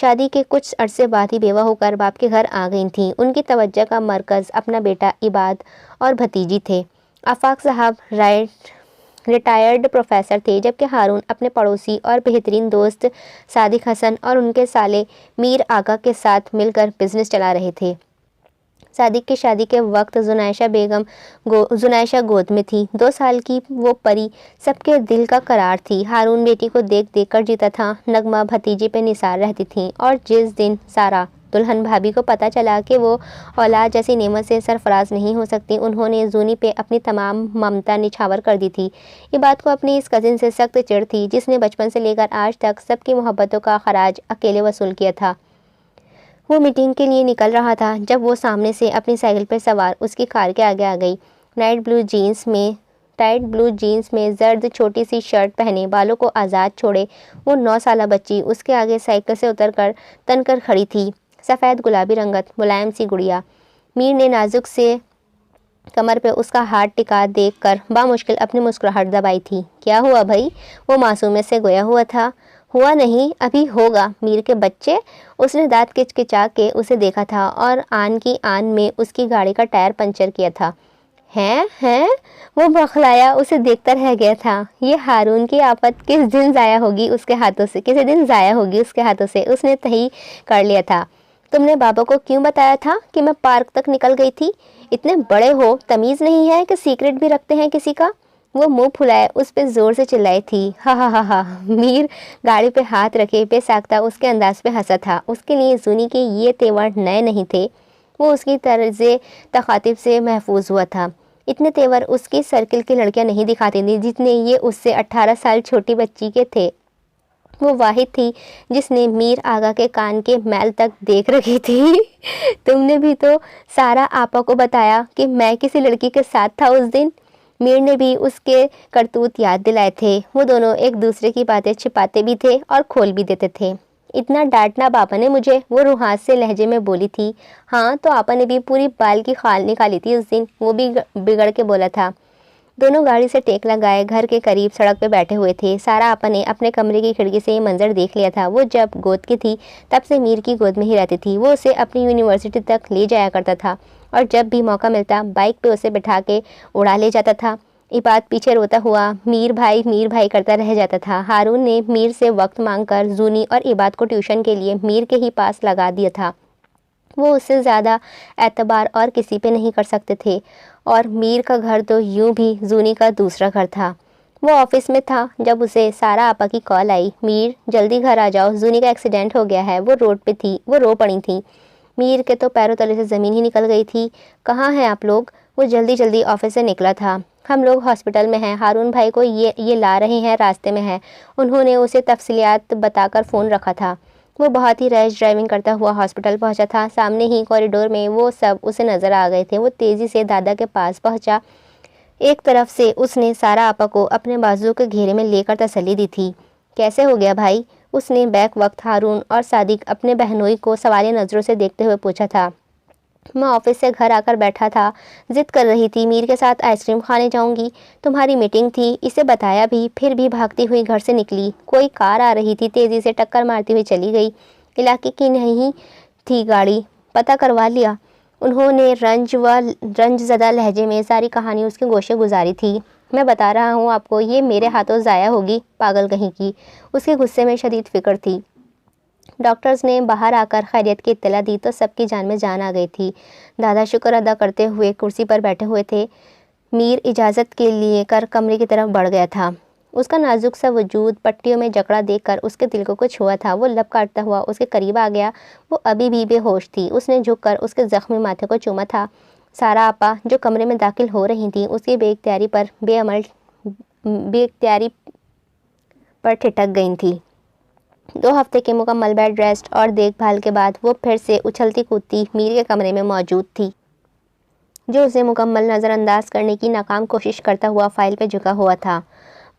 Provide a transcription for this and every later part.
شادی کے کچھ عرصے بعد ہی بیوہ ہو کر باپ کے گھر آ گئی تھیں۔ ان کی توجہ کا مرکز اپنا بیٹا عباد اور بھتیجی تھے۔ آفاق صاحب ریٹائرڈ پروفیسر تھے، جبکہ ہارون اپنے پڑوسی اور بہترین دوست صادق حسن اور ان کے سالے میر آغا کے ساتھ مل کر بزنس چلا رہے تھے۔ صادق کی شادی کے وقت زنائشہ گود میں تھی۔ 2 سال کی وہ پری سب کے دل کا قرار تھی۔ ہارون بیٹی کو دیکھ دیکھ کر جیتا تھا، نغمہ بھتیجی پہ نثار رہتی تھیں، اور جس دن سارا دلہن بھابھی کو پتہ چلا کہ وہ اولاد جیسی نعمت سے سرفراز نہیں ہو سکتی، انہوں نے زونی پہ اپنی تمام ممتا نچھاور کر دی تھی۔ یہ بات کو اپنی اس کزن سے سخت چڑ تھی، جس نے بچپن سے لے کر آج تک سب کی محبتوں کا خراج اکیلے وصول کیا تھا۔ وہ میٹنگ کے لیے نکل رہا تھا جب وہ سامنے سے اپنی سائیکل پر سوار اس کی کار کے آگے آ گئی۔ ٹائٹ بلو جینس میں زرد چھوٹی سی شرٹ پہنے، بالوں کو آزاد چھوڑے، وہ 9 سالہ بچی اس کے آگے سائیکل سے اتر کر تن کر کھڑی تھی، سفید گلابی رنگت ملائم سی گڑیا۔ میر نے نازک سے کمر پہ اس کا ہاتھ ٹکا دیکھ کر بامشکل اپنی مسکراہٹ دبائی تھی۔ کیا ہوا بھائی؟ وہ معصومیت سے گویا ہوا تھا۔ ہوا نہیں، ابھی ہوگا میر کے بچے۔ اس نے دانت کچکچا کے اسے دیکھا تھا اور آن کی آن میں اس کی گاڑی کا ٹائر پنچر کیا تھا۔ ہیں وہ بخلایا اسے دیکھتا رہ گیا تھا۔ یہ ہارون کی آفت کس دن ضائع ہوگی اس کے ہاتھوں سے، اس نے تہی کر لیا تھا۔ تم نے بابا کو کیوں بتایا تھا کہ میں پارک تک نکل گئی تھی؟ اتنے بڑے ہو، تمیز نہیں ہے کہ سیکرٹ بھی رکھتے ہیں کسی کا؟ وہ منہ پھلائے اس پہ زور سے چلائی تھی۔ ہا۔ میر گاڑی پہ ہاتھ رکھے بے ساختہ اس کے انداز پہ ہنسا تھا۔ اس کے لیے زونی کے یہ تیور نئے نہیں تھے، وہ اس کی طرز تخاطب سے محفوظ ہوا تھا۔ اتنے تیور اس کی سرکل کی لڑکیاں نہیں دکھاتی تھیں جتنے یہ اس سے 18 سال چھوٹی بچی کے تھے۔ وہ واحد تھی جس نے میر آغا کے کان کے میل تک دیکھ رکھی تھی۔ تم نے بھی تو سارا آپا کو بتایا کہ میں کسی لڑکی کے ساتھ تھا اس دن۔ میر نے بھی اس کے کرتوت یاد دلائے تھے۔ وہ دونوں ایک دوسرے کی باتیں چھپاتے بھی تھے اور کھول بھی دیتے تھے۔ اتنا ڈانٹنا پاپا نے مجھے، وہ روحاس سے لہجے میں بولی تھی۔ ہاں تو آپا نے بھی پوری بال کی خال نکالی تھی اس دن، وہ بھی بگڑ کے بولا تھا۔ دونوں گاڑی سے ٹیک لگائے گھر کے قریب سڑک پہ بیٹھے ہوئے تھے۔ سارا آپا نے اپنے کمرے کی کھڑکی سے یہ منظر دیکھ لیا تھا۔ وہ جب گود کی تھی تب سے میر کی گود میں ہی رہتی تھی۔ وہ اسے اپنی یونیورسٹی تک لے جایا کرتا تھا اور جب بھی موقع ملتا بائک پہ اسے بٹھا کے اڑا لے جاتا تھا۔ عباد پیچھے روتا ہوا میر بھائی کرتا رہ جاتا تھا۔ ہارون نے میر سے وقت مانگ کر زونی اور عباد کو ٹیوشن کے لیے میر کے ہی پاس لگا دیا تھا۔ وہ اس سے زیادہ اعتبار اور کسی پہ نہیں کر سکتے تھے، اور میر کا گھر تو یوں بھی زونی کا دوسرا گھر تھا۔ وہ آفس میں تھا جب اسے سارا آپا کی کال آئی، میر جلدی گھر آ جاؤ، زونی کا ایکسیڈنٹ ہو گیا ہے۔ وہ روڈ پہ تھی، وہ رو پڑی تھی۔ میر کے تو پیروں تلے سے زمین ہی نکل گئی تھی۔ کہاں ہیں آپ لوگ؟ وہ جلدی آفس سے نکلا تھا۔ ہم لوگ ہاسپٹل میں ہیں، ہارون بھائی کو یہ لا رہے ہیں، راستے میں ہیں۔ انہوں نے اسے تفصیلات بتا کر فون رکھا تھا۔ وہ بہت ہی ریش ڈرائیونگ کرتا ہوا ہاسپٹل پہنچا تھا۔ سامنے ہی کوریڈور میں وہ سب اسے نظر آ گئے تھے۔ وہ تیزی سے دادا کے پاس پہنچا۔ ایک طرف سے اس نے سارا آپا کو اپنے بازو کے گھیرے میں لے کر تسلی دی تھی۔ کیسے ہو گیا بھائی؟ اس نے بیک وقت ہارون اور صادق اپنے بہنوئی کو سوالیہ نظروں سے دیکھتے ہوئے پوچھا تھا۔ میں آفس سے گھر آ کر بیٹھا تھا، ضد کر رہی تھی میر کے ساتھ آئس کریم کھانے جاؤں گی، تمہاری میٹنگ تھی، اسے بتایا بھی، پھر بھی بھاگتی ہوئی گھر سے نکلی۔ کوئی کار آ رہی تھی، تیزی سے ٹکر مارتی ہوئی چلی گئی۔ علاقے کی نہیں تھی گاڑی، پتہ کروا لیا۔ انہوں نے رنج زدہ لہجے میں ساری کہانی اس کے گوشے گزاری تھی۔ میں بتا رہا ہوں آپ کو، یہ میرے ہاتھوں ضائع ہوگی، پاگل کہیں کی۔ اس کے غصے میں شدید فکر تھی۔ ڈاکٹرز نے باہر آ کر خیریت کی اطلاع دی تو سب کی جان میں جان آ گئی تھی۔ دادا شکر ادا کرتے ہوئے کرسی پر بیٹھے ہوئے تھے۔ میر اجازت کے لیے کر کمرے کی طرف بڑھ گیا تھا۔ اس کا نازک سا وجود پٹیوں میں جکڑا دیکھ کر اس کے دل کو کچھ ہوا تھا۔ وہ لب کاٹتا ہوا اس کے قریب آ گیا۔ وہ ابھی بھی بے ہوش تھی۔ اس نے جھک کر اس کے زخمی ماتھے کو چوما تھا۔ سارا آپا جو کمرے میں داخل ہو رہی تھیں اس کی بے اختیاری پر ٹھٹک گئی تھی۔ 2 ہفتے کے مکمل بیڈ ریسٹ اور دیکھ بھال کے بعد وہ پھر سے اچھلتی کودتی میر کے کمرے میں موجود تھی، جو اسے مکمل نظر انداز کرنے کی ناکام کوشش کرتا ہوا فائل پہ جھکا ہوا تھا۔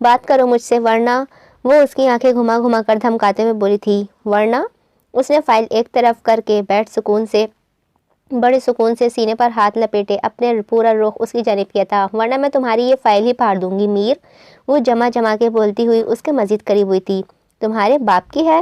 بات کرو مجھ سے ورنہ، وہ اس کی آنکھیں گھما کر دھمکاتے ہوئے بولی تھی۔ ورنہ؟ اس نے فائل ایک طرف کر کے بڑے سکون سے سینے پر ہاتھ لپیٹے اپنے پورا رخ اس کی جانب کیا تھا۔ ورنہ میں تمہاری یہ فائل ہی پھاڑ دوں گی میر۔ وہ جما کے بولتی ہوئی اس کے مزید قریب ہوئی تھی۔ تمہارے باپ کی ہے؟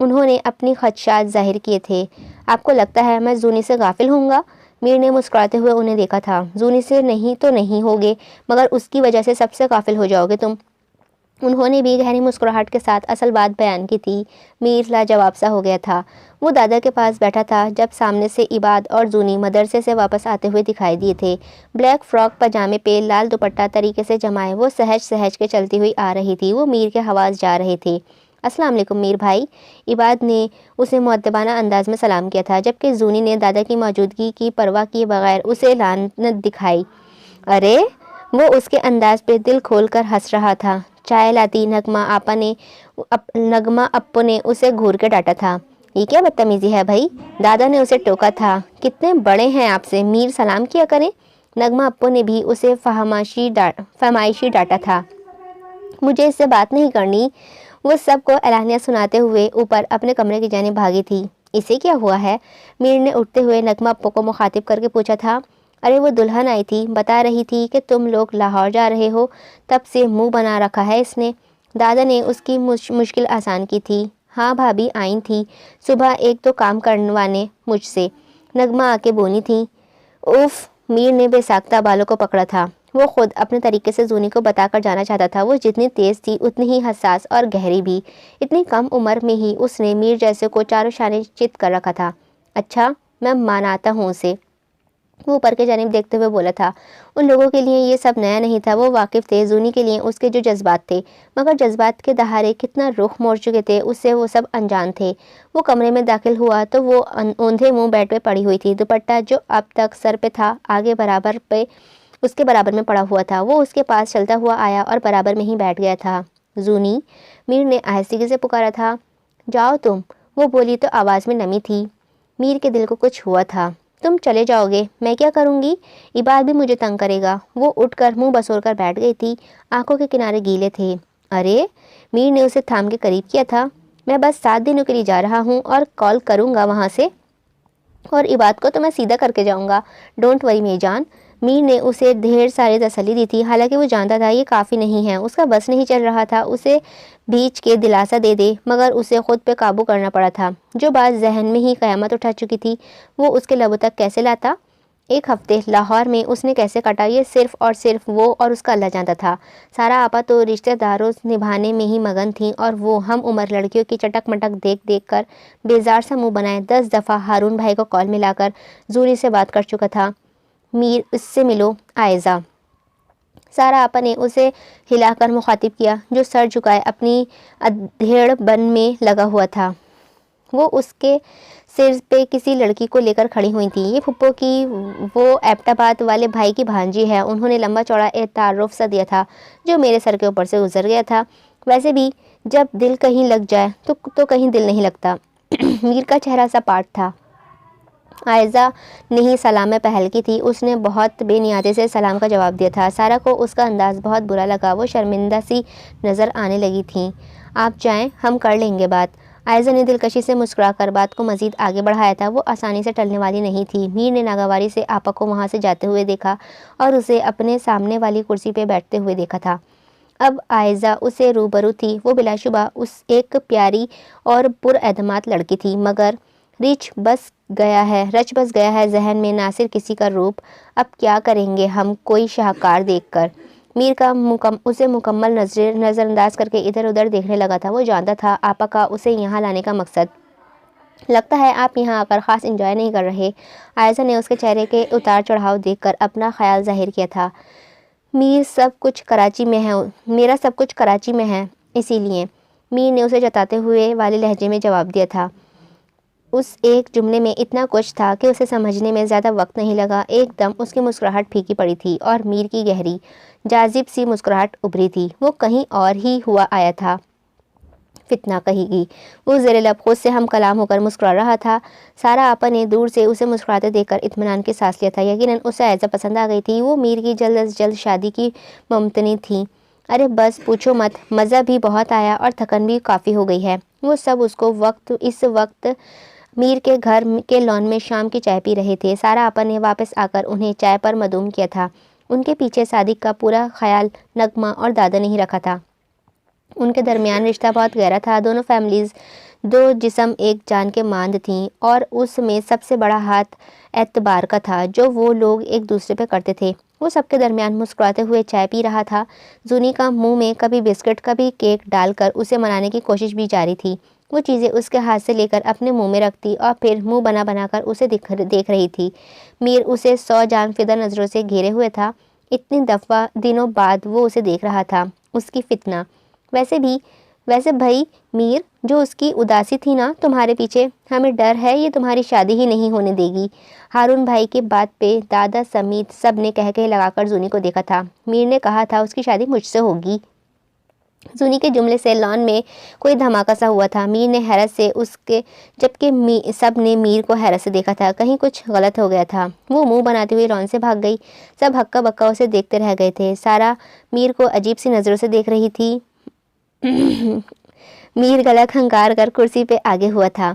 انہوں نے اپنی خدشات ظاہر کیے تھے۔ آپ کو لگتا ہے میں زونی سے غافل ہوں گا؟ میر نے مسکراتے ہوئے انہیں دیکھا تھا۔ زونی سے نہیں تو نہیں ہوگے، مگر اس کی وجہ سے سب سے غافل ہو جاؤ گے تم۔ انہوں نے بھی گہری مسکراہٹ کے ساتھ اصل بات بیان کی تھی۔ میر لاجواب سا ہو گیا تھا۔ وہ دادا کے پاس بیٹھا تھا جب سامنے سے عباد اور زونی مدرسے سے واپس آتے ہوئے دکھائی دیے تھے۔ بلیک فراک پاجامے پہ لال دوپٹہ طریقے سے جمائے وہ سہج سہج کے چلتی ہوئی آ رہی تھی۔ وہ میر کے حواس جا رہے تھے۔ السلام علیکم میر بھائی۔ عباد نے اسے مؤدبانہ انداز میں سلام کیا تھا، جبکہ زونی نے دادا کی موجودگی کی پرواہ کیے بغیر اسے لعنت دکھائی۔ ارے وہ اس کے انداز پہ دل کھول کر ہنس رہا تھا۔ چائے لاتی نغمہ اپو نے اسے گھور کے ڈانٹا تھا۔ یہ کیا بدتمیزی ہے بھائی؟ دادا نے اسے ٹوکا تھا۔ کتنے بڑے ہیں آپ سے، میر سلام کیا کریں۔ نغمہ اپو نے بھی اسے فحمائشی ڈانٹا تھا۔ مجھے اس سے بات نہیں کرنی۔ وہ سب کو اعلانیہ سناتے ہوئے اوپر اپنے کمرے کی جانب بھاگی تھی۔ اسے کیا ہوا ہے؟ میر نے اٹھتے ہوئے نغمہ اپو کو مخاطب کر کے پوچھا تھا۔ ارے وہ دلہن آئی تھی، بتا رہی تھی کہ تم لوگ لاہور جا رہے ہو، تب سے منہ بنا رکھا ہے اس نے۔ دادا نے اس کی مشکل آسان کی تھی۔ ہاں بھابھی آئی تھی صبح، ایک تو کام کروانے مجھ سے، نغمہ آ کے بولی تھی۔ اوف! میر نے بے ساختہ بالوں کو پکڑا تھا۔ وہ خود اپنے طریقے سے زونی کو بتا کر جانا چاہتا تھا۔ وہ جتنی تیز تھی اتنی ہی حساس اور گہری بھی۔ اتنی کم عمر میں ہی اس نے میر جیسے کو چاروں شانے چت کر رکھا تھا۔ اچھا میں ماناتا ہوں اسے، وہ اوپر کے جانب دیکھتے ہوئے بولا تھا۔ ان لوگوں کے لیے یہ سب نیا نہیں تھا، وہ واقف تھے۔ زونی کے لیے اس کے جو جذبات تھے، مگر جذبات کے دہاڑے کتنا رخ موڑ چکے تھے، اس سے وہ سب انجان تھے۔ وہ کمرے میں داخل ہوا تو وہ اوندھے منہ بیڈ پہ پڑی ہوئی تھی۔ دوپٹہ جو اب تک سر پہ تھا آگے اس کے برابر میں پڑا ہوا تھا۔ وہ اس کے پاس چلتا ہوا آیا اور برابر میں ہی بیٹھ گیا تھا۔ زونی، میر نے آہستگی سے پکارا تھا۔ جاؤ تم، وہ بولی تو آواز میں نمی تھی۔ میر کے دل کو کچھ ہوا تھا۔ تم چلے جاؤ گے، میں کیا کروں گی؟ عباد بھی مجھے تنگ کرے گا۔ وہ اٹھ کر منہ بسور کر بیٹھ گئی تھی۔ آنکھوں کے کنارے گیلے تھے۔ ارے میر نے اسے تھام کے قریب کیا تھا۔ میں بس 7 دنوں کے لیے جا رہا ہوں اور کال کروں گا وہاں سے، اور عباد کو تو میں سیدھا کر کے جاؤں گا۔ ڈونٹ وری میری جان۔ میر نے اسے ڈھیر ساری تسلی دی تھی، حالانکہ وہ جانتا تھا یہ کافی نہیں ہے۔ اس کا بس نہیں چل رہا تھا اسے بھیج کے دلاسا دے دے، مگر اسے خود پہ قابو کرنا پڑا تھا۔ جو بات ذہن میں ہی قیامت اٹھا چکی تھی، وہ اس کے لبوں تک کیسے لاتا؟ 1 ہفتے لاہور میں اس نے کیسے کاٹا، یہ صرف اور صرف وہ اور اس کا اللہ جانتا تھا۔ سارا آپا تو رشتہ داروں نبھانے میں ہی مگن تھیں، اور وہ ہم عمر لڑکیوں کی چٹک مٹک دیکھ کر بیزار سا منہ بنائے 10 دفعہ ہارون بھائی کو کال ملا کر زونی سے بات کر چکا تھا۔ میر اس سے ملو آئزہ۔ سارا آپا نے اسے ہلا کر مخاطب کیا، جو سر جھکائے اپنی ادھیڑ بن میں لگا ہوا تھا۔ وہ اس کے سر پہ کسی لڑکی کو لے کر کھڑی ہوئی تھی۔ یہ پھپھو کی وہ ایبٹ آباد والے بھائی کی بھانجی ہے۔ انہوں نے لمبا چوڑا تعارف سا دیا تھا، جو میرے سر کے اوپر سے گزر گیا تھا۔ ویسے بھی جب دل کہیں لگ جائے تو کہیں دل نہیں لگتا۔ میر کا چہرہ سا پاٹ تھا۔ آئزہ نے ہی سلام میں پہل کی تھی۔ اس نے بہت بے نیازی سے سلام کا جواب دیا تھا۔ سارا کو اس کا انداز بہت برا لگا۔ وہ شرمندہ سی نظر آنے لگی تھیں۔ آپ جائیں، ہم کر لیں گے بات۔ آئزہ نے دلکشی سے مسکرا کر بات کو مزید آگے بڑھایا تھا۔ وہ آسانی سے ٹلنے والی نہیں تھی۔ میر نے ناگواری سے آپا کو وہاں سے جاتے ہوئے دیکھا اور اسے اپنے سامنے والی کرسی پہ بیٹھتے ہوئے دیکھا تھا۔ اب آئزہ اسے روبرو تھی۔ وہ بلا شبہ ایک پیاری اور پراعتماد لڑکی تھی، مگر رچ بس گیا ہے ذہن میں ناصر کسی کا روپ۔ اب کیا کریں گے ہم کوئی شاہکار دیکھ کر؟ میر کا اسے مکمل نظر انداز کر کے ادھر ادھر دیکھنے لگا تھا۔ وہ جانتا تھا آپا کا اسے یہاں لانے کا مقصد۔ لگتا ہے آپ یہاں آ کر خاص انجوائے نہیں کر رہے۔ آئزہ نے اس کے چہرے کے اتار چڑھاؤ دیکھ کر اپنا خیال ظاہر کیا تھا۔ میرا سب کچھ کراچی میں ہے، اسی لیے۔ میر نے اسے جتاتے ہوئے والے لہجے میں جواب دیا تھا۔ اس ایک جملے میں اتنا کچھ تھا کہ اسے سمجھنے میں زیادہ وقت نہیں لگا۔ ایک دم اس کی مسکراہٹ پھیکی پڑی تھی اور میر کی گہری جاذب سی مسکراہٹ ابھری تھی۔ وہ کہیں اور ہی ہوا آیا تھا۔ فتنہ کہے گی۔ وہ زیر لب خود سے ہم کلام ہو کر مسکرا رہا تھا۔ سارا آپا نے دور سے اسے مسکراتے دیکھ کر اطمینان کی سانس لیا تھا۔ یقیناً اسے آئزہ پسند آ گئی تھی۔ وہ میر کی جلد از جلد شادی کی ممتنع تھی۔ ارے بس پوچھو مت، مزہ بھی بہت آیا اور تھکن بھی کافی ہو گئی ہے۔ وہ سب اس وقت میر کے گھر کے لان میں شام کی چائے پی رہے تھے۔ سارا آپا نے واپس آ کر انہیں چائے پر مدعو کیا تھا۔ ان کے پیچھے صادق کا پورا خیال نغمہ اور دادا نے ہی رکھا تھا۔ ان کے درمیان رشتہ بہت گہرا تھا۔ دونوں فیملیز دو جسم ایک جان کے ماند تھیں اور اس میں سب سے بڑا ہاتھ اعتبار کا تھا جو وہ لوگ ایک دوسرے پہ کرتے تھے۔ وہ سب کے درمیان مسکراتے ہوئے چائے پی رہا تھا۔ زونی کا منہ میں کبھی بسکٹ کبھی کیک ڈال کر اسے منانے کی کوشش بھی جاری تھی۔ وہ چیزیں اس کے ہاتھ سے لے کر اپنے منہ میں رکھتی اور پھر منہ بنا بنا کر اسے دیکھ رہی تھی۔ میر اسے 100 جان فدا نظروں سے گھیرے ہوئے تھا۔ اتنی دفعہ دنوں بعد وہ اسے دیکھ رہا تھا، اس کی فتنہ۔ ویسے بھائی میر، جو اس کی اداسی تھی نا تمہارے پیچھے، ہمیں ڈر ہے یہ تمہاری شادی ہی نہیں ہونے دے گی۔ ہارون بھائی کی بات پہ دادا سمیت سب نے کہہ لگا کر زونی کو دیکھا تھا۔ میر نے کہا تھا اس کی شادی مجھ سے ہوگی۔ زونی کے جملے سے لان میں کوئی دھماکہ سا ہوا تھا۔ میر نے حیرت سے جبکہ سب نے میر کو حیرت سے دیکھا تھا، کہیں کچھ غلط ہو گیا تھا۔ وہ منہ بناتے ہوئے لان سے بھاگ گئی۔ سب ہکا بکا اسے دیکھتے رہ گئے تھے۔ سارا میر کو عجیب سی نظروں سے دیکھ رہی تھی۔ میر گلا کھنگار کر کرسی پہ آگے ہوا تھا۔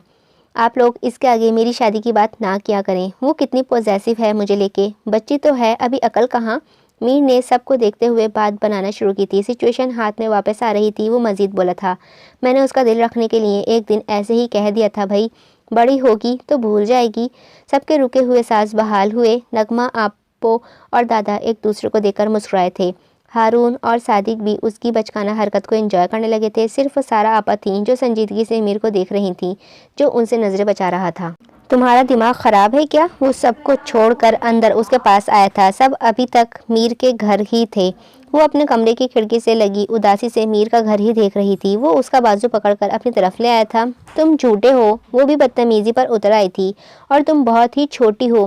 آپ لوگ اس کے آگے میری شادی کی بات نہ کیا کریں، وہ کتنی پوزیسو ہے مجھے لے کے، بچی تو ہے ابھی عقل کہاں۔ میر نے سب کو دیکھتے ہوئے بات بنانا شروع کی تھی۔ سچویشن ہاتھ میں واپس آ رہی تھی۔ وہ مزید بولا تھا، میں نے اس کا دل رکھنے کے لیے ایک دن ایسے ہی کہہ دیا تھا بھائی، بڑی ہوگی تو بھول جائے گی۔ سب کے رکے ہوئے ساز بحال ہوئے۔ نغمہ، آپو اور دادا ایک دوسرے کو دیکھ کر مسکرائے تھے۔ ہارون اور صادق بھی اس کی بچکانہ حرکت کو انجوائے کرنے لگے تھے۔ صرف سارا آپا تھیں جو سنجیدگی سے میر کو دیکھ رہی تھیں، جو ان سے نظریں بچا رہا تھا۔ تمہارا دماغ خراب ہے کیا؟ وہ سب کو چھوڑ کر اندر اس کے پاس آیا تھا۔ سب ابھی تک میر کے گھر ہی تھے۔ وہ اپنے کمرے کی کھڑکی سے لگی اداسی سے میر کا گھر ہی دیکھ رہی تھی۔ وہ اس کا بازو پکڑ کر اپنی طرف لے آیا تھا۔ تم جھوٹے ہو، وہ بھی بدتمیزی پر اتر آئی تھی، اور تم بہت ہی چھوٹی ہو۔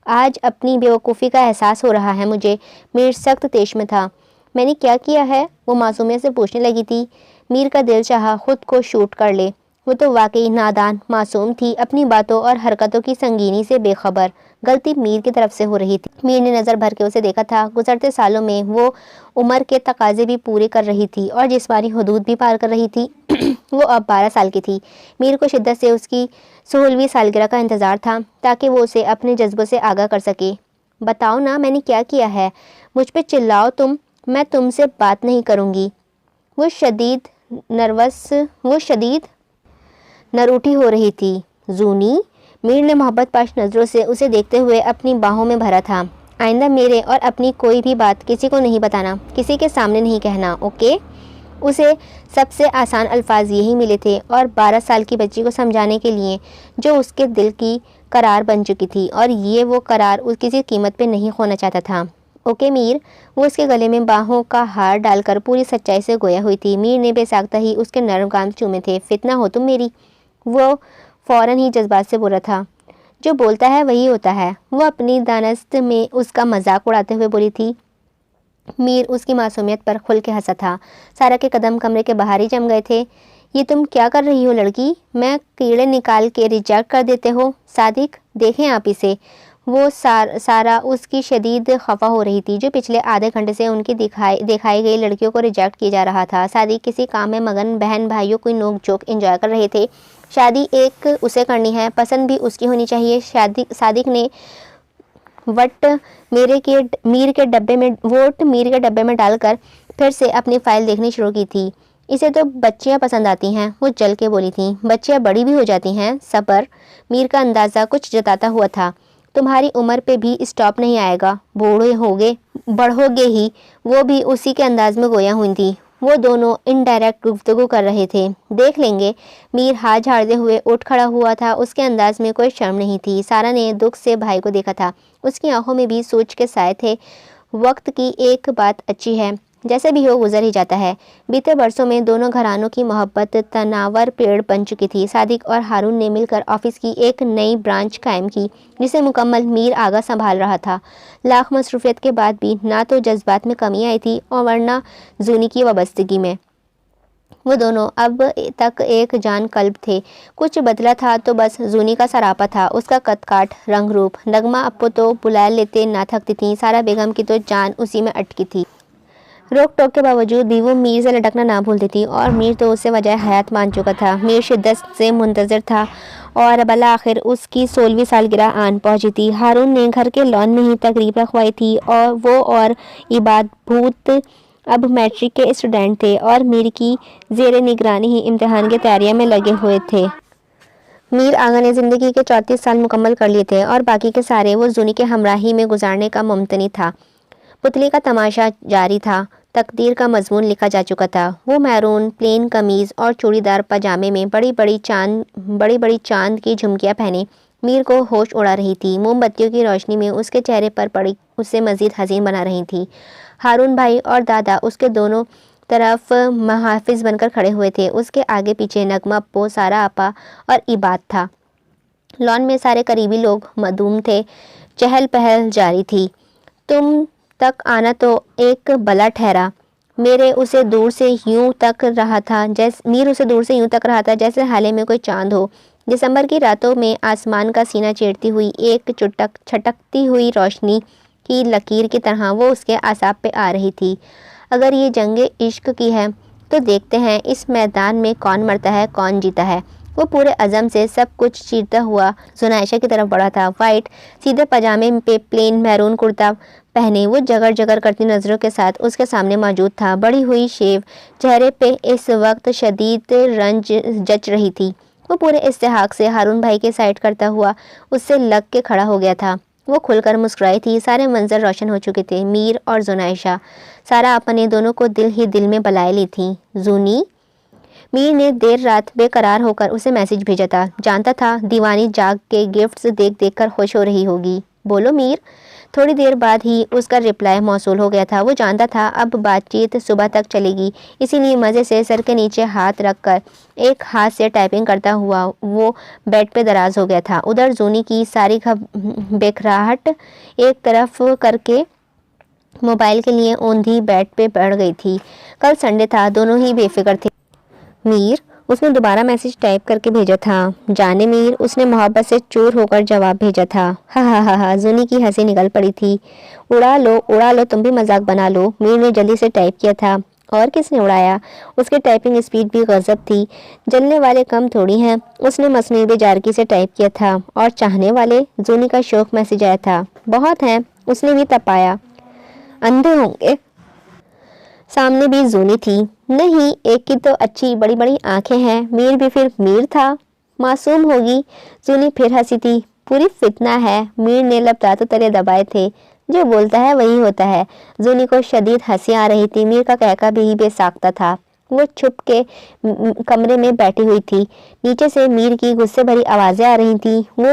آج اپنی بیوقوفی کا احساس ہو رہا ہے مجھے۔ میر سخت طیش میں تھا۔ میں نے کیا کیا ہے؟ وہ معصومیت سے پوچھنے لگی تھی۔ میر کا دل چاہا خود کو شوٹ کر لے۔ وہ تو واقعی نادان معصوم تھی، اپنی باتوں اور حرکتوں کی سنگینی سے بے خبر۔ غلطی میر کی طرف سے ہو رہی تھی۔ میر نے نظر بھر کے اسے دیکھا تھا۔ گزرتے سالوں میں وہ عمر کے تقاضے بھی پورے کر رہی تھی اور جسمانی حدود بھی پار کر رہی تھی۔ وہ اب 12 سال کی تھی۔ میر کو شدت سے اس کی 16ویں سالگرہ کا انتظار تھا تاکہ وہ اسے اپنے جذبوں سے آگاہ کر سکے۔ بتاؤ نا میں نے کیا کیا ہے؟ مجھ پہ چلاؤ تم، میں تم سے بات نہیں کروں گی۔ وہ شدید نروٹھی ہو رہی تھی۔ زونی، میر نے محبت پاش نظروں سے اسے دیکھتے ہوئے اپنی باہوں میں بھرا تھا۔ آئندہ میرے اور اپنی کوئی بھی بات کسی کو نہیں بتانا، کسی کے سامنے نہیں کہنا، اوکے؟ اسے سب سے آسان الفاظ یہی ملے تھے، اور 12 سال کی بچی کو سمجھانے کے لیے جو اس کے دل کی قرار بن چکی تھی، اور یہ وہ قرار کسی قیمت پہ نہیں کھونا چاہتا تھا۔ اوکے میر۔ وہ اس کے گلے میں باہوں کا ہار ڈال کر پوری سچائی سے گویا ہوئی تھی۔ میر نے بے ساختہ ہی اس کے نرم گال چومے تھے۔ فتنہ ہو تم میری؟ وہ فوراً ہی جذبات سے بولا تھا۔ جو بولتا ہے وہی ہوتا ہے۔ وہ اپنی دانست میں اس کا مذاق اڑاتے ہوئے بولی تھی۔ میر اس کی معصومیت پر کھل کے ہنسا تھا۔ سارا کے قدم کمرے کے باہر ہی جم گئے تھے۔ یہ تم کیا کر رہی ہو لڑکی؟ میں کیڑے نکال کے ریجیکٹ کر دیتے ہو؟ صادق، دیکھیں آپ اسے۔ وہ سارا اس کی شدید خفا ہو رہی تھی، جو پچھلے آدھے گھنٹے سے ان کی دکھائی گئی لڑکیوں کو ریجیکٹ کیا جا رہا تھا۔ صادق کسی کام میں مگن، بہن بھائیوں کوئی نوک جھوک انجوائے کر رہے تھے۔ شادی ایک اسے کرنی ہے، پسند بھی اس کی ہونی چاہیے۔ صادق نے ووٹ میر کے ڈبے میں ڈال کر پھر سے اپنی فائل دیکھنی شروع کی تھی۔ اسے تو بچیاں پسند آتی ہیں، وہ جل کے بولی تھی۔ بچیاں بڑی بھی ہو جاتی ہیں، صبر۔ میر کا اندازہ کچھ جتاتا ہوا تھا۔ تمہاری عمر پہ بھی اسٹاپ نہیں آئے گا، بڑھو گے ہی۔ وہ بھی اسی کے انداز میں گویا ہوئی تھی۔ وہ دونوں انڈائریکٹ گفتگو کر رہے تھے۔ دیکھ لیں گے۔ میر ہاتھ جھاڑتے ہوئے اٹھ کھڑا ہوا تھا۔ اس کے انداز میں کوئی شرم نہیں تھی۔ سارا نے دکھ سے بھائی کو دیکھا تھا۔ اس کی آنکھوں میں بھی سوچ کے سائے تھے۔ وقت کی ایک بات اچھی ہے، جیسے بھی ہو گزر ہی جاتا ہے۔ بیتے برسوں میں دونوں گھرانوں کی محبت تناور پیڑ بن چکی تھی۔ صادق اور ہارون نے مل کر آفس کی ایک نئی برانچ قائم کی، جسے مکمل میر آگا سنبھال رہا تھا۔ لاکھ مصروفیت کے بعد بھی نہ تو جذبات میں کمی آئی تھی اور ورنہ زونی کی وابستگی میں۔ وہ دونوں اب تک ایک جان قلب تھے۔ کچھ بدلا تھا تو بس زونی کا سراپا تھا، اس کا قد کاٹ، رنگ روپ۔ نغمہ اپو تو بلا لیتے نہ تھکتی تھیں، سارا بیگم کی تو جان اسی میں اٹکی تھی۔ روک ٹوک کے باوجود بھی وہ میر سے لٹکنا نہ بھولتی تھی، اور میر تو اسے وجہ حیات مان چکا تھا۔ میر شدت سے منتظر تھا اور بالآخر اس کی 16ویں سالگرہ آن پہنچی تھی۔ ہارون نے گھر کے لان میں ہی تقریب رکھوائی تھی، اور وہ اور عباد بھوت اب میٹرک کے اسٹوڈنٹ تھے اور میر کی زیر نگرانی ہی امتحان کی تیاریوں میں لگے ہوئے تھے۔ میر آغا نے زندگی کے 34 سال مکمل کر لیے تھے اور باقی کے سارے وہ زونی کے ہمراہی میں گزارنے کا ممتنع تھا۔ پتلی کا تماشا جاری تھا، تقدیر کا مضمون لکھا جا چکا تھا۔ وہ میرون پلین قمیض اور چوڑی دار پاجامے میں بڑی بڑی چاند کی جھمکیاں پہنے میر کو ہوش اڑا رہی تھی۔ موم بتیوں کی روشنی میں اس کے چہرے پر پڑی اسے مزید حسین بنا رہی تھی۔ ہارون بھائی اور دادا اس کے دونوں طرف محافظ بن کر کھڑے ہوئے تھے۔ اس کے آگے پیچھے نغمہ اپو، سارا آپا اور عباد تھا۔ لان میں سارے قریبی لوگ مدعو تھے، چہل پہل جاری تھی۔ تم تک آنا تو ایک بلا ٹھہرا۔ میر اسے دور سے یوں تک رہا تھا جیسے حالے میں کوئی چاند ہو۔ دسمبر کی راتوں میں آسمان کا سینہ چیرتی ہوئی ایک چھٹکتی ہوئی روشنی کی لکیر کی طرح وہ اس کے اعصاب پہ آ رہی تھی۔ اگر یہ جنگ عشق کی ہے تو دیکھتے ہیں اس میدان میں کون مرتا ہے کون جیتا ہے۔ وہ پورے عزم سے سب کچھ چیرتا ہوا زنائشہ کی طرف بڑھا تھا۔ وائٹ سیدھے پاجامے پہ پلین میرون کرتا پہنے وہ جگر جگر کرتی نظروں کے ساتھ اس کے سامنے موجود تھا۔ بڑی ہوئی شیو چہرے پہ اس وقت شدید رنج جچ رہی تھی۔ وہ پورے استحقاق سے ہارون بھائی کے سائڈ کرتا ہوا اس سے لگ کے کھڑا ہو گیا تھا۔ وہ کھل کر مسکرائی تھی۔ سارے منظر روشن ہو چکے تھے۔ میر اور زنائشہ، سارا آپا نے دونوں کو دل ہی دل میں بلائے لی تھی۔ زونی، میر نے دیر رات بے قرار ہو کر اسے میسج بھیجا تھا۔ جانتا تھا دیوانی جاگ کے گفٹس دیکھ دیکھ کر خوش ہو رہی ہوگی۔ بولو میر۔ تھوڑی دیر بعد ہی اس کا رپلائی موصول ہو گیا تھا۔ وہ جانتا تھا اب بات چیت صبح تک چلے گی، اسی لیے مزے سے سر کے نیچے ہاتھ رکھ کر ایک ہاتھ سے ٹائپنگ کرتا ہوا وہ بیڈ پہ دراز ہو گیا تھا۔ ادھر زونی کی ساری بکھراہٹ ایک طرف کر کے موبائل کے لیے اوندھی بیڈ پہ بیٹھ گئی تھی۔ کل سنڈے تھا، دونوں ہی بے فکر تھے۔ میر، اس نے دوبارہ میسج ٹائپ کر کے بھیجا تھا۔ جانے میر، اس نے محبت سے چور ہو کر جواب بھیجا تھا۔ ہا زونی کی ہنسی نکل پڑی تھی۔ اڑا لو تم بھی مذاق بنا لو، میر نے جلدی سے ٹائپ کیا تھا۔ اور کس نے اڑایا؟ اس کی ٹائپنگ سپیڈ بھی غضب تھی۔ جلنے والے کم تھوڑی ہیں۔ اس نے مصنوعی بیزارگی سے ٹائپ کیا تھا۔ اور چاہنے والے؟ زونی کا شوق میسج آیا تھا۔ بہت ہیں، اس نے بھی تپایا۔ اندھے ہوں گے۔ سامنے بھی زونی تھی۔ نہیں، ایک کی تو اچھی بڑی بڑی آنکھیں ہیں۔ میر بھی پھر میر تھا، معصوم ہوگی۔ زونی پھر ہنسی تھی۔ پوری فتنہ ہے۔ میر نے لب دانتوں تلے دبائے تھے۔ جو بولتا ہے وہی ہوتا ہے۔ زونی کو شدید ہنسی آ رہی تھی۔ میر کا کہکا بھی بے ساختہ تھا۔ وہ چھپ کے کمرے میں بیٹھی ہوئی تھی۔ نیچے سے میر کی غصے بھری آوازیں آ رہی تھیں۔ وہ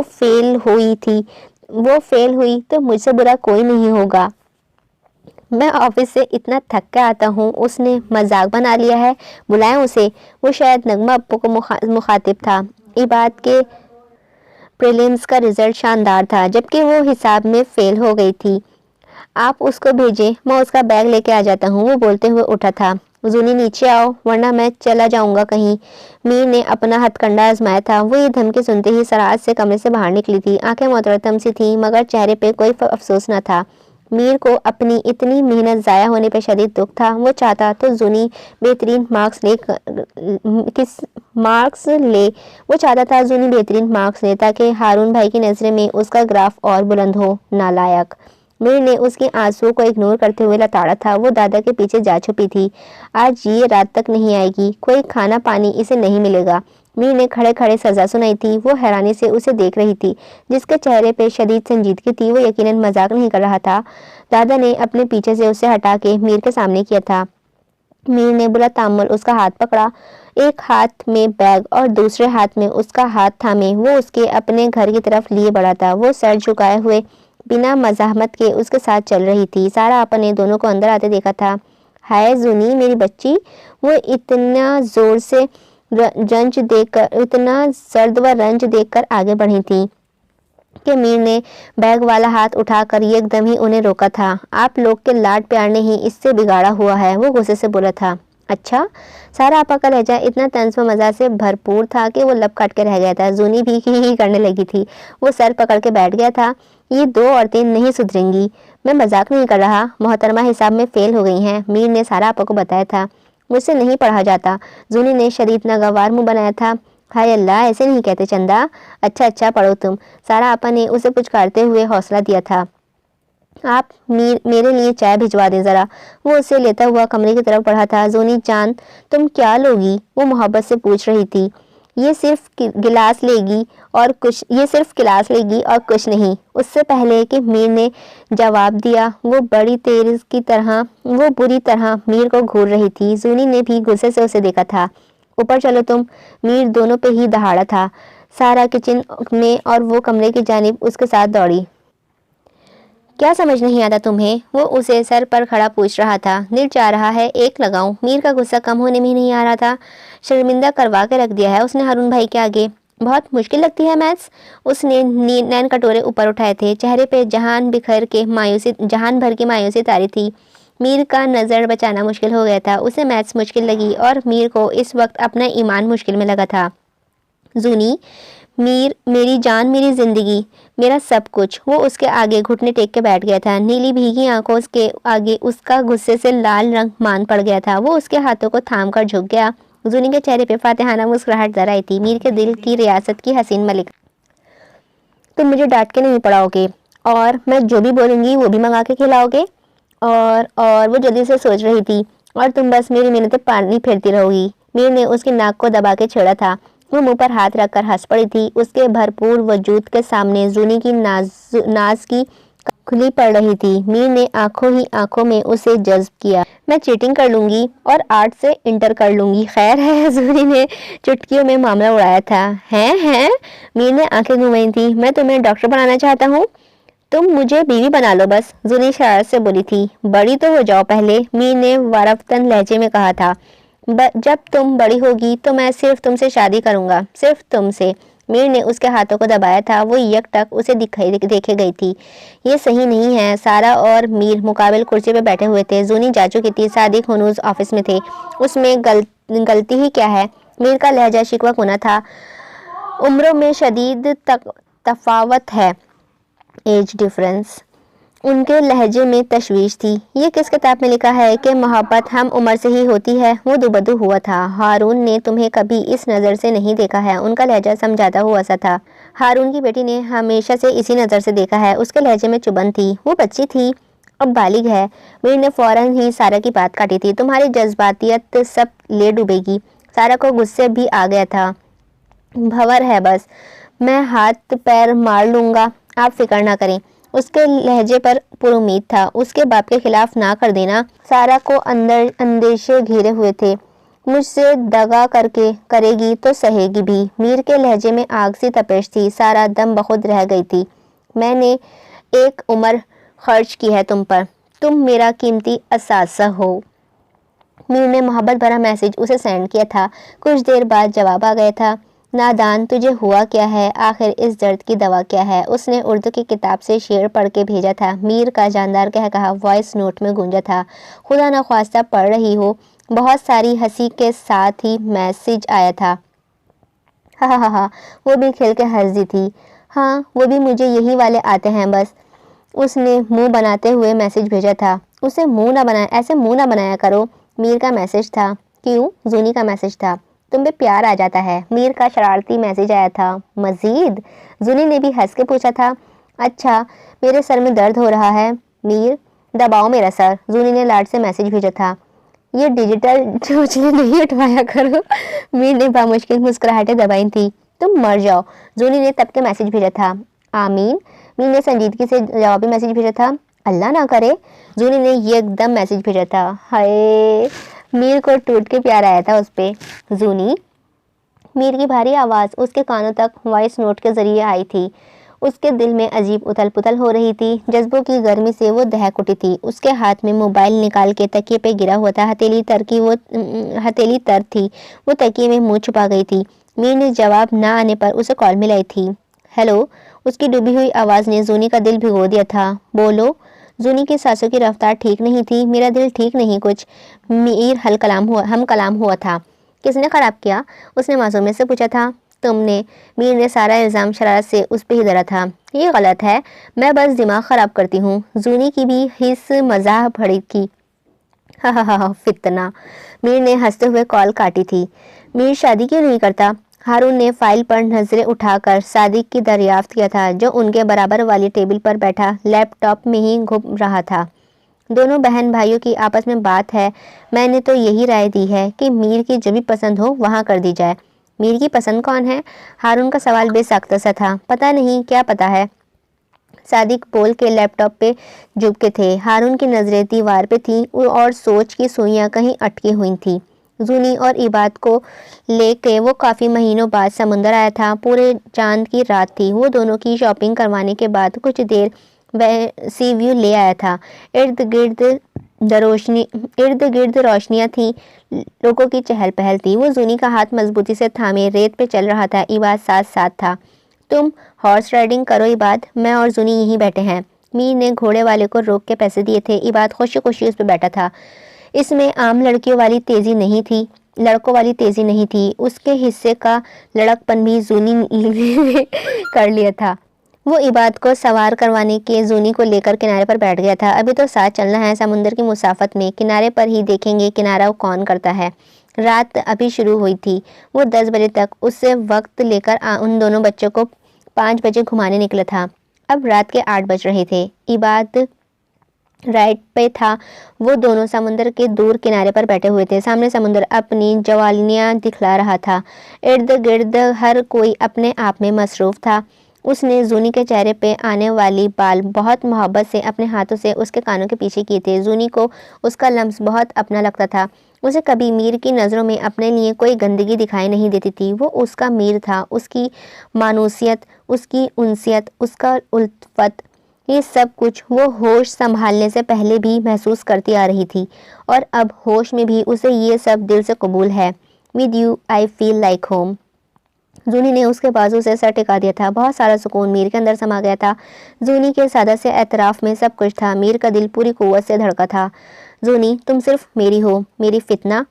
فیل ہوئی تو مجھ سے برا کوئی نہیں ہوگا۔ میں آفس سے اتنا تھک کے آتا ہوں، اس نے مذاق بنا لیا ہے، بلائیں اسے۔ وہ شاید نغمہ اپو کو مخاطب تھا۔ عباد کے پریلیمز کا رزلٹ شاندار تھا، جبکہ وہ حساب میں فیل ہو گئی تھی۔ آپ اس کو بھیجیں، میں اس کا بیگ لے کے آ جاتا ہوں، وہ بولتے ہوئے اٹھا تھا۔ زونی نیچے آؤ ورنہ میں چلا جاؤں گا کہیں۔ میر نے اپنا ہتھ کنڈا آزمایا تھا۔ وہ یہ دھمکی سنتے ہی سرعت سے کمرے سے باہر نکلی تھی۔ آنکھیں متورتم سی تھیں مگر چہرے پہ کوئی افسوس نہ تھا۔ میر کو اپنی اتنی محنت ضائع ہونے پہ شدید دکھ تھا۔ وہ چاہتا تو زونی بہترین مارکس لے تاکہ ہارون بھائی کی نظریں میں اس کا گراف اور بلند ہو۔ نالائق! میر نے اس کی آنسوؤں کو اگنور کرتے ہوئے لتاڑا تھا۔ وہ دادا کے پیچھے جا چھپی تھی۔ آج یہ رات تک نہیں آئے گی، کوئی کھانا پانی اسے نہیں ملے گا۔ میر نے کھڑے کھڑے سزا سنائی تھی۔ وہ حیرانی سے اسے دیکھ رہی تھی، جس کے چہرے پہ شدید سنجیدگی تھی۔ وہ یقیناً مذاق نہیں کر رہا تھا۔ دادا نے اپنے پیچھے سے اسے ہٹا کے میر کے سامنے کیا تھا۔ میر نے بلا تعمل اس کا ہاتھ پکڑا۔ ایک ہاتھ میں بیگ اور دوسرے ہاتھ میں اس کا ہاتھ تھامے وہ اس کے اپنے گھر کی طرف لیے بڑھا تھا۔ وہ سر جھکائے ہوئے بنا مزاحمت کے اس کے ساتھ چل رہی تھی۔ سارا آپا نے دونوں کو اندر آتے دیکھا تھا۔ ہائے زونی میری بچی! وہ اتنا زور سے اتنا زرد و رنج دیکھ کر آگے بڑھی تھی کہ میر نے بیگ والا ہاتھ اٹھا کر یک دم ہی انہیں روکا تھا۔ آپ لوگ کے لاڈ پیار نے ہی اس سے بگاڑا ہوا ہے، وہ غصے سے بولا تھا۔ اچھا؟ سارا آپا کا لہجہ اتنا طنز و مزاح سے بھرپور تھا کہ وہ لب کاٹ کے رہ گیا تھا۔ زونی بھی ہی کرنے لگی تھی۔ وہ سر پکڑ کے بیٹھ گیا تھا۔ یہ دو عورتیں نہیں سدھریں گی۔ میں مذاق نہیں کر رہا، محترمہ حساب میں فیل ہو گئی ہیں، میر نے سارا آپا کو بتایا تھا۔ مجھ سے نہیں پڑھا جاتا، زونی نے شدید ناگوار منہ بنایا تھا۔ ہائے اللہ، ایسے نہیں کہتے چندا۔ اچھا پڑھو تم، سارا آپا نے اسے پچکارتے ہوئے حوصلہ دیا تھا۔ آپ میرے لیے چائے بھجوا دیں ذرا۔ وہ اسے لیتا ہوا کمرے کی طرف بڑھا تھا۔ زونی جان تم کیا لوگی؟ وہ محبت سے پوچھ رہی تھی۔ یہ صرف گلاس لے گی اور کچھ نہیں۔ اس سے پہلے کہ میر نے جواب دیا وہ بری طرح میر کو گھور رہی تھی۔ زونی نے بھی غصے سے اسے دیکھا تھا۔ اوپر چلو تم۔ میر دونوں پہ ہی دہاڑا تھا۔ سارا کچن میں اور وہ کمرے کی جانب اس کے ساتھ دوڑی۔ کیا سمجھ نہیں آتا تمہیں؟ وہ اسے سر پر کھڑا پوچھ رہا تھا۔ دل چاہ رہا ہے ایک لگاؤں۔ میر کا غصہ کم ہونے میں نہیں آ رہا تھا۔ شرمندہ کروا کے رکھ دیا ہے اس نے ہارون بھائی کے آگے۔ بہت مشکل لگتی ہے میتھس؟ اس نے نین کٹورے اوپر اٹھائے تھے۔ چہرے پہ جہان بھر کی مایوسی تاری تھی۔ میر کا نظر بچانا مشکل ہو گیا تھا۔ اسے میتھس مشکل لگی اور میر کو اس وقت اپنا ایمان مشکل میں لگا تھا۔ زونی، میر میری جان، میری زندگی، میرا سب کچھ۔ وہ اس کے آگے گھٹنے ٹیک کے بیٹھ گیا تھا۔ نیلی بھیگی آنکھوں اس کے آگے اس کا غصے سے لال رنگ مان پڑ گیا تھا۔ وہ اس کے ہاتھوں کو تھام کر جھک گیا۔ زونی کے چہرے پہ فاتحانہ مسکراہٹ ذرا آئی تھی۔ میر کے دل کی ریاست کی حسین ملکہ، تم مجھے ڈانٹ کے نہیں پڑاؤ گے اور میں جو بھی بولوں گی وہ بھی منگا کے کھلاؤ گے؟ اور وہ جلدی سے سوچ رہی تھی، اور تم بس میری منتیں پانی پھیرتی رہو گی۔ میر نے اس کی ناک کو دبا کے چھیڑا تھا۔ وہ منہ پر ہاتھ رکھ کر ہنس پڑی تھی۔ اس کے بھرپور وجود کے سامنے زونی کی ناز کی کھلی پڑ رہی تھی۔ میر نے آنکھوں میں اسے جذب کیا۔ میں چیٹنگ کر لوں گی اور آرٹ سے انٹر کر لوں گی، خیر ہے؟ زونی نے چٹکیوں میں معاملہ اڑایا تھا۔ ہیں؟ میر نے آنکھیں گھمائی تھی۔ میں تمہیں ڈاکٹر بنانا چاہتا ہوں؟ تم مجھے بیوی بنا لو بس، زونی شرارت سے بولی تھی۔ بڑی تو ہو جاؤ پہلے، میر نے وارفتن لہجے میں کہا تھا۔ جب تم بڑی ہوگی تو میں صرف تم سے شادی کروں گا، صرف تم سے۔ میر نے اس کے ہاتھوں کو دبایا تھا۔ وہ یک ٹک اسے دیکھے گئی تھی۔ یہ صحیح نہیں ہے۔ سارا اور میر مقابل کرسی پہ بیٹھے ہوئے تھے۔ زونی جا چکی تھی۔ صادق ہنوز آفس میں تھے۔ اس میں غلطی ہی کیا ہے؟ میر کا لہجہ شکوہ کنا تھا۔ عمروں میں شدید تفاوت ہے، ایج ڈفرنس۔ ان کے لہجے میں تشویش تھی۔ یہ کس کتاب میں لکھا ہے کہ محبت ہم عمر سے ہی ہوتی ہے؟ وہ دوبدو ہوا تھا۔ ہارون نے تمہیں کبھی اس نظر سے نہیں دیکھا ہے۔ ان کا لہجہ سمجھاتا ہوا سا تھا۔ ہارون کی بیٹی نے ہمیشہ سے اسی نظر سے دیکھا ہے۔ اس کے لہجے میں چبھن تھی۔ وہ بچی تھی، اب بالغ ہے۔ میر نے فوراً ہی سارا کی بات کاٹی تھی۔ تمہاری جذباتیت سب لے ڈوبے گی۔ سارا کو غصے بھی آ گیا تھا۔ بھنور ہے بس، میں ہاتھ پیر مار لوں گا، آپ فکر نہ کریں۔ اس کے لہجے پر امید تھا۔ اس کے باپ کے خلاف نہ کر دینا۔ سارا کو اندیشے گھیرے ہوئے تھے۔ مجھ سے دغا کرے گی تو سہے گی بھی۔ میر کے لہجے میں آگ سی تپش تھی۔ سارا دم بخود رہ گئی تھی۔ میں نے ایک عمر خرچ کی ہے تم پر، تم میرا قیمتی اثاثہ ہو۔ میر نے محبت بھرا میسج اسے سینڈ کیا تھا۔ کچھ دیر بعد جواب آ گیا تھا۔ نادان، تجھے ہوا کیا ہے؟ آخر اس درد کی دوا کیا ہے؟ اس نے اردو کی کتاب سے شعر پڑھ کے بھیجا تھا۔ میر کا جاندار کہا وائس نوٹ میں گونجا تھا۔ خدا نخواستہ پڑھ رہی ہو۔ بہت ساری ہنسی کے ساتھ ہی میسج آیا تھا۔ ہاں، وہ بھی کھل کے ہنس دی تھی۔ ہاں، وہ بھی مجھے یہی والے آتے ہیں بس۔ اس نے منہ بناتے ہوئے میسج بھیجا تھا۔ ایسے منہ نہ بنایا کرو۔ میر کا میسج تھا۔ کیوں؟ زونی کا میسج تھا۔ تم پہ پیار آ جاتا ہے۔ میر کا شرارتی میسج آیا تھا۔ مزید؟ زونی نے بھی ہنس کے پوچھا تھا۔ اچھا، میرے سر میں درد ہو رہا ہے میر، دباؤ میرا سر۔ زونی نے لاڈ سے میسج بھیجا تھا۔ یہ ڈیجیٹل چوچلے نہیں اٹھوایا کرو۔ میر نے بامشکل مسکراہٹیں دبائی تھی۔ تم مر جاؤ۔ زونی نے تب کے میسج بھیجا تھا۔ آمین۔ میر نے سنجیدگی سے جوابی میسج بھیجا تھا۔ اللہ نہ کرے۔ زونی نے یک دم میسج بھیجا تھا۔ ہائے، میر کو ٹوٹ کے پیار آیا تھا اس پہ۔ زونی؟ میر کی بھاری آواز اس کے کانوں تک وائس نوٹ کے ذریعے آئی تھی۔ اس کے دل میں عجیب اتھل پتھل ہو رہی تھی۔ جذبوں کی گرمی سے وہ دہک اٹھی تھی۔ اس کے ہاتھ میں موبائل نکال کے تکیے پہ گرا ہوا تھا۔ ہتھیلی تر تھی۔ وہ تکیے میں منہ چھپا گئی تھی۔ میر نے جواب نہ آنے پر اسے کال ملائی تھی۔ ہیلو؟ اس کی ڈوبی ہوئی آواز نے زونی کا دل بھگو دیا تھا۔ بولو۔ زونی کی سانسوں کی رفتار ٹھیک نہیں تھی۔ میرا دل ٹھیک نہیں کچھ۔ میر ہم کلام ہوا تھا۔ کس نے خراب کیا؟ اس نے معصومیت سے پوچھا تھا۔ تم نے۔ میر نے سارا الزام شرارت سے اس پہ ہی دھرا تھا۔ یہ غلط ہے، میں بس دماغ خراب کرتی ہوں۔ زونی کی بھی حس مزاح بھڑی کی۔ ہاں فتنہ۔ میر نے ہنستے ہوئے کال کاٹی تھی۔ میر شادی کیوں نہیں کرتا؟ ہارون نے فائل پر نظریں اٹھا کر صادق کی دریافت کیا تھا، جو ان کے برابر والی ٹیبل پر بیٹھا لیپ ٹاپ میں ہی گھوم رہا تھا۔ دونوں بہن بھائیوں کی آپس میں بات ہے۔ میں نے تو یہی رائے دی ہے کہ میر کی جو بھی پسند ہو وہاں کر دی جائے۔ میر کی پسند کون ہے؟ ہارون کا سوال بے ساختہ سا تھا۔ پتہ نہیں، کیا پتہ ہے؟ صادق بول کے لیپ ٹاپ پہ جھک کے تھے۔ ہارون کی نظریں دیوار پہ تھیں اور سوچ کی سوئیاں کہیں اٹکی ہوئی تھیں۔ زونی اور عباد کو لے کے وہ کافی مہینوں بعد سمندر آیا تھا۔ پورے چاند کی رات تھی۔ وہ دونوں کی شاپنگ کروانے کے بعد کچھ دیر سی ویو لے آیا تھا۔ ارد گرد روشنیاں تھیں، لوگوں کی چہل پہل تھی۔ وہ زونی کا ہاتھ مضبوطی سے تھامے ریت پہ چل رہا تھا۔ عباد ساتھ تھا۔ تم ہارس رائڈنگ کرو عباد، میں اور زونی یہیں بیٹھے ہیں۔ میر نے گھوڑے والے کو روک کے پیسے دیے تھے۔ عباد خوشی خوشی اس پہ بیٹھا تھا۔ اس میں عام لڑکوں والی تیزی نہیں تھی۔ اس کے حصے کا لڑک پن بھی زونی نے کر لیا تھا۔ وہ عباد کو سوار کروانے کے زونی کو لے کر کنارے پر بیٹھ گیا تھا۔ ابھی تو ساتھ چلنا ہے سمندر کی مسافت میں، کنارے پر ہی دیکھیں گے کنارہ کون کرتا ہے۔ رات ابھی شروع ہوئی تھی۔ وہ 10 بجے تک اس سے وقت لے کر ان دونوں بچوں کو 5 بجے گھمانے نکلا تھا۔ اب رات کے 8 بج رہے تھے۔ عباد رائٹ پہ تھا۔ وہ دونوں سمندر کے دور کنارے پر بیٹھے ہوئے تھے۔ سامنے سمندر اپنی جوالیاں دکھلا رہا تھا۔ ارد گرد ہر کوئی اپنے آپ میں مصروف تھا۔ اس نے زونی کے چہرے پہ آنے والی بال بہت محبت سے اپنے ہاتھوں سے اس کے کانوں کے پیچھے کیے تھے۔ زونی کو اس کا لمس بہت اپنا لگتا تھا۔ اسے کبھی میر کی نظروں میں اپنے لیے کوئی گندگی دکھائی نہیں دیتی تھی۔ وہ اس کا میر تھا۔ اس کی مانوسیت، اس کی انسیت، اس کا الفت، یہ سب کچھ وہ ہوش سنبھالنے سے پہلے بھی محسوس کرتی آ رہی تھی، اور اب ہوش میں بھی اسے یہ سب دل سے قبول ہے۔ With you I feel like home۔ زونی نے اس کے بازو سے سر ٹکا دیا تھا۔ بہت سارا سکون میر کے اندر سما گیا تھا۔ زونی کے سادہ سے اعتراف میں سب کچھ تھا۔ میر کا دل پوری قوت سے دھڑکا تھا۔ زونی، تم صرف میری ہو، میری فتنہ۔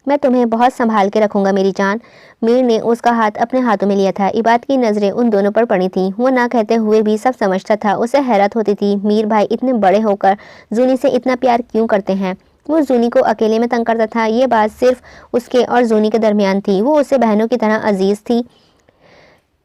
میں تمہیں بہت سنبھال کے رکھوں گا میری جان۔ میر نے اس کا ہاتھ اپنے ہاتھوں میں لیا تھا۔ عباد کی نظریں ان دونوں پر پڑی تھیں۔ وہ نہ کہتے ہوئے بھی سب سمجھتا تھا۔ اسے حیرت ہوتی تھی، میر بھائی اتنے بڑے ہو کر زونی سے اتنا پیار کیوں کرتے ہیں؟ وہ زونی کو اکیلے میں تنگ کرتا تھا۔ یہ بات صرف اس کے اور زونی کے درمیان تھی۔ وہ اسے بہنوں کی طرح عزیز تھی۔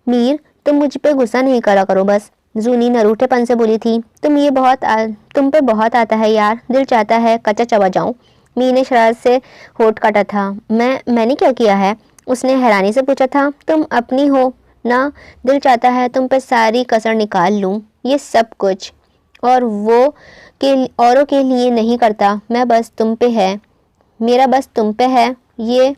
میر، تم مجھ پہ غصہ نہیں کرا کرو بس، زونی نروٹھے پن سے بولی تھی۔ تم پہ بہت آتا ہے یار، دل چاہتا ہے کچا چبا جاؤں۔ میر نے شرارت سے ہونٹ کاٹا تھا۔ میں نے کیا کیا ہے؟ اس نے حیرانی سے پوچھا تھا۔ تم اپنی ہو نا، دل چاہتا ہے تم پہ ساری کسر نکال لوں۔ یہ سب کچھ اور وہ اوروں کے لیے نہیں کرتا، میں بس تم پہ ہے، میرا بس تم پہ ہے یہ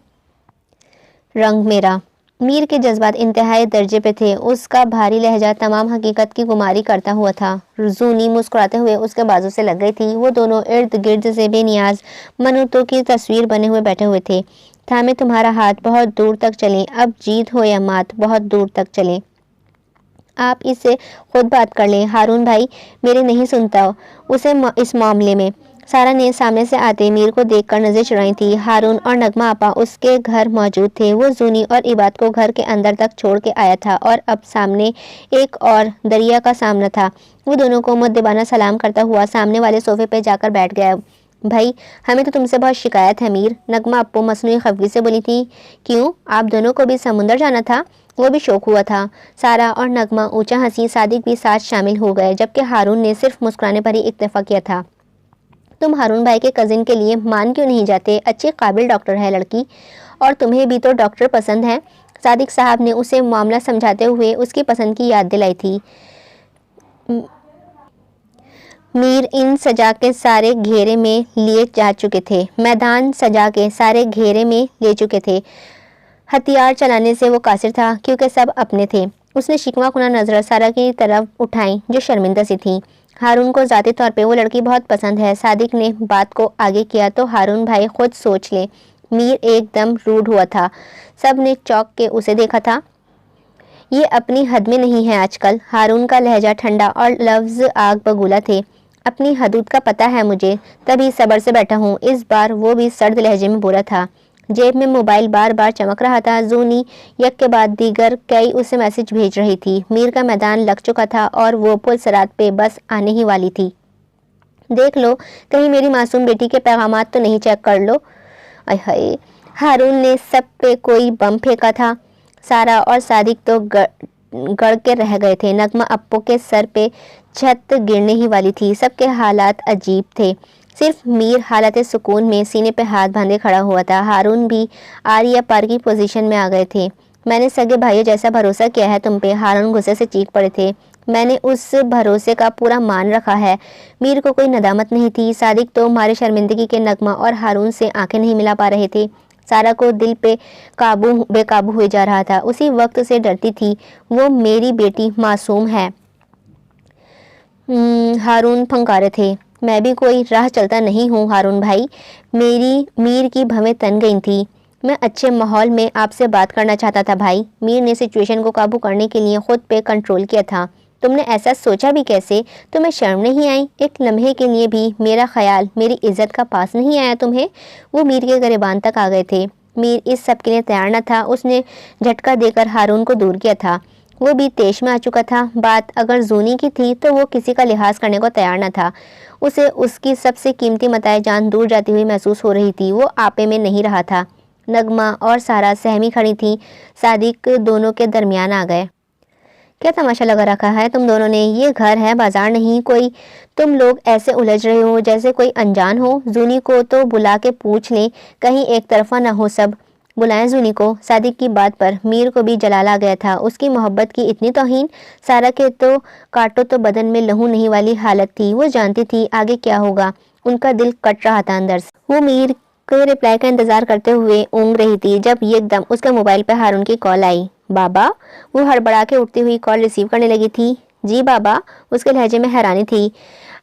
رنگ میرا۔ میر کے جذبات انتہائی درجے پہ تھے۔ اس کا بھاری لہجہ تمام حقیقت کی گماری کرتا ہوا تھا۔ زونی مسکراتے ہوئے اس کے بازو سے لگ گئی تھی۔ وہ دونوں ارد گرد سے بے نیاز منوتوں کی تصویر بنے ہوئے بیٹھے ہوئے تھے۔ تھامے تمہارا ہاتھ بہت دور تک چلیں، اب جیت ہو یا مات بہت دور تک چلیں۔ آپ اس سے خود بات کر لیں۔ ہارون بھائی میرے نہیں سنتا اسے اس معاملے میں۔ سارا نے سامنے سے آتے میر کو دیکھ کر نظر چڑھائی تھی۔ ہارون اور نغمہ آپا اس کے گھر موجود تھے۔ وہ زونی اور عباد کو گھر کے اندر تک چھوڑ کے آیا تھا، اور اب سامنے ایک اور دریا کا سامنا تھا۔ وہ دونوں کو مؤدبانہ سلام کرتا ہوا سامنے والے صوفے پہ جا کر بیٹھ گیا۔ بھائی ہمیں تو تم سے بہت شکایت ہے میر، نغمہ اپو مصنوعی خفگی سے بولی تھی۔ کیوں، آپ دونوں کو بھی سمندر جانا تھا؟ وہ بھی شوق ہوا تھا۔ سارا اور نغمہ اونچا ہنسی، صادق بھی ساتھ شامل ہو گئے، جبکہ ہارون نے صرف مسکرانے پر ہی اکتفا کیا تھا۔ تم ہارون بھائی کے کزن کے لیے مان کیوں نہیں جاتے؟ اچھی قابل ڈاکٹر ہے لڑکی، اور تمہیں بھی تو ڈاکٹر پسند ہے۔ صادق صاحب نے اسے معاملہ سمجھاتے ہوئے اس کی پسند کی یاد دلائی تھی۔ میر ان سجا کے سارے گھیرے میں لیے جا چکے تھے، میدان سجا کے سارے گھیرے میں لے چکے تھے۔ ہتھیار چلانے سے وہ قاصر تھا، کیونکہ سب اپنے تھے۔ اس نے شکوہ کنہ نظر سارا کی طرف اٹھائیں جو شرمندہ سی تھی۔ ہارون کو ذاتی طور پہ وہ لڑکی بہت پسند ہے۔ صادق نے بات کو آگے کیا تو ہارون بھائی خود سوچ لیں۔ میر ایک دم روڈ ہوا تھا۔ سب نے چونک کے اسے دیکھا تھا۔ یہ اپنی حد میں نہیں ہے آج کل۔ ہارون کا لہجہ ٹھنڈا اور لفظ آگ بگولا تھے۔ اپنی حدود کا پتہ ہے مجھے، تبھی صبر سے بیٹھا ہوں۔ اس بار وہ بھی سرد لہجے میں بولا تھا۔ جیب میں موبائل بار بار چمک رہا تھا۔ زونی یک کے بعد دیگر کئی اسے میسج بھیج رہی تھی۔ میر کا میدان لگ چکا تھا اور وہ پل صراط پہ بس آنے ہی والی تھی۔ دیکھ لو کہیں میری معصوم بیٹی کے پیغامات تو نہیں چیک کر لو۔ ہارون نے سب پہ کوئی بم پھینکا تھا۔ سارا اور صادق تو گڑ کے رہ گئے تھے۔ نغمہ اپو کے سر پہ چھت گرنے ہی والی تھی۔ سب کے حالات عجیب تھے، صرف میر حالت سکون میں سینے پہ ہاتھ باندھے کھڑا ہوا تھا۔ ہارون بھی آر یا پار کی پوزیشن میں آ گئے تھے۔ میں نے سگے بھائیوں جیسا بھروسہ کیا ہے تم پہ، ہارون غصے سے چیخ پڑے تھے۔ میں نے اس بھروسے کا پورا مان رکھا ہے۔ میر کو کوئی ندامت نہیں تھی۔ صادق تو مارے شرمندگی کے نغمہ اور ہارون سے آنکھیں نہیں ملا پا رہے تھے۔ سارا کو دل پہ بے قابو ہوئے جا رہا تھا۔ اسی وقت سے ڈرتی تھی، وہ میری بیٹی معصوم ہے۔ ہارون پھنکارے تھے۔ میں بھی کوئی راہ چلتا نہیں ہوں ہارون بھائی، میر کی بھویں تن گئی تھی۔ میں اچھے ماحول میں آپ سے بات کرنا چاہتا تھا بھائی۔ میر نے سچویشن کو قابو کرنے کے لیے خود پہ کنٹرول کیا تھا۔ تم نے ایسا سوچا بھی کیسے؟ تمہیں شرم نہیں آئی؟ ایک لمحے کے لیے بھی میرا خیال میری عزت کا پاس نہیں آیا تمہیں؟ وہ میر کے گریبان تک آ گئے تھے۔ میر اس سب کے لیے تیار نہ تھا۔ اس نے جھٹکا دے کر ہارون کو دور کیا تھا۔ وہ بھی تیش میں آ چکا تھا۔ بات اگر زونی کی تھی تو وہ کسی کا لحاظ کرنے کو تیار نہ تھا۔ اسے اس کی سب سے قیمتی متاع جان دور جاتی ہوئی محسوس ہو رہی تھی۔ وہ آپے میں نہیں رہا تھا۔ نغمہ اور سارا سہمی کھڑی تھی۔ صادق دونوں کے درمیان آ گئے۔ کیا تماشا لگا رکھا ہے تم دونوں نے؟ یہ گھر ہے، بازار نہیں کوئی۔ تم لوگ ایسے الجھ رہے ہو جیسے کوئی انجان ہو۔ زونی کو تو بلا کے پوچھ لیں، کہیں ایک طرفہ نہ ہو سب۔ بلائیں زونی کو۔ صادق کی بات پر میر کو بھی جلال آ گیا تھا۔ اس کی محبت کی اتنی توہین! سارا کے تو کاٹو تو بدن میں لہو نہیں والی حالت تھی۔ وہ جانتی تھی آگے کیا ہوگا۔ ان کا دل کٹ رہا تھا اندر سے۔ وہ میر کے رپلائی کا انتظار کرتے ہوئے اونگ رہی تھی جب ایک دم اس کے موبائل پہ ہارون کی کال آئی۔ بابا؟ وہ ہڑبڑا کے اٹھتی ہوئی کال ریسیو کرنے لگی تھی۔ جی بابا؟ اس کے لہجے میں حیرانی تھی۔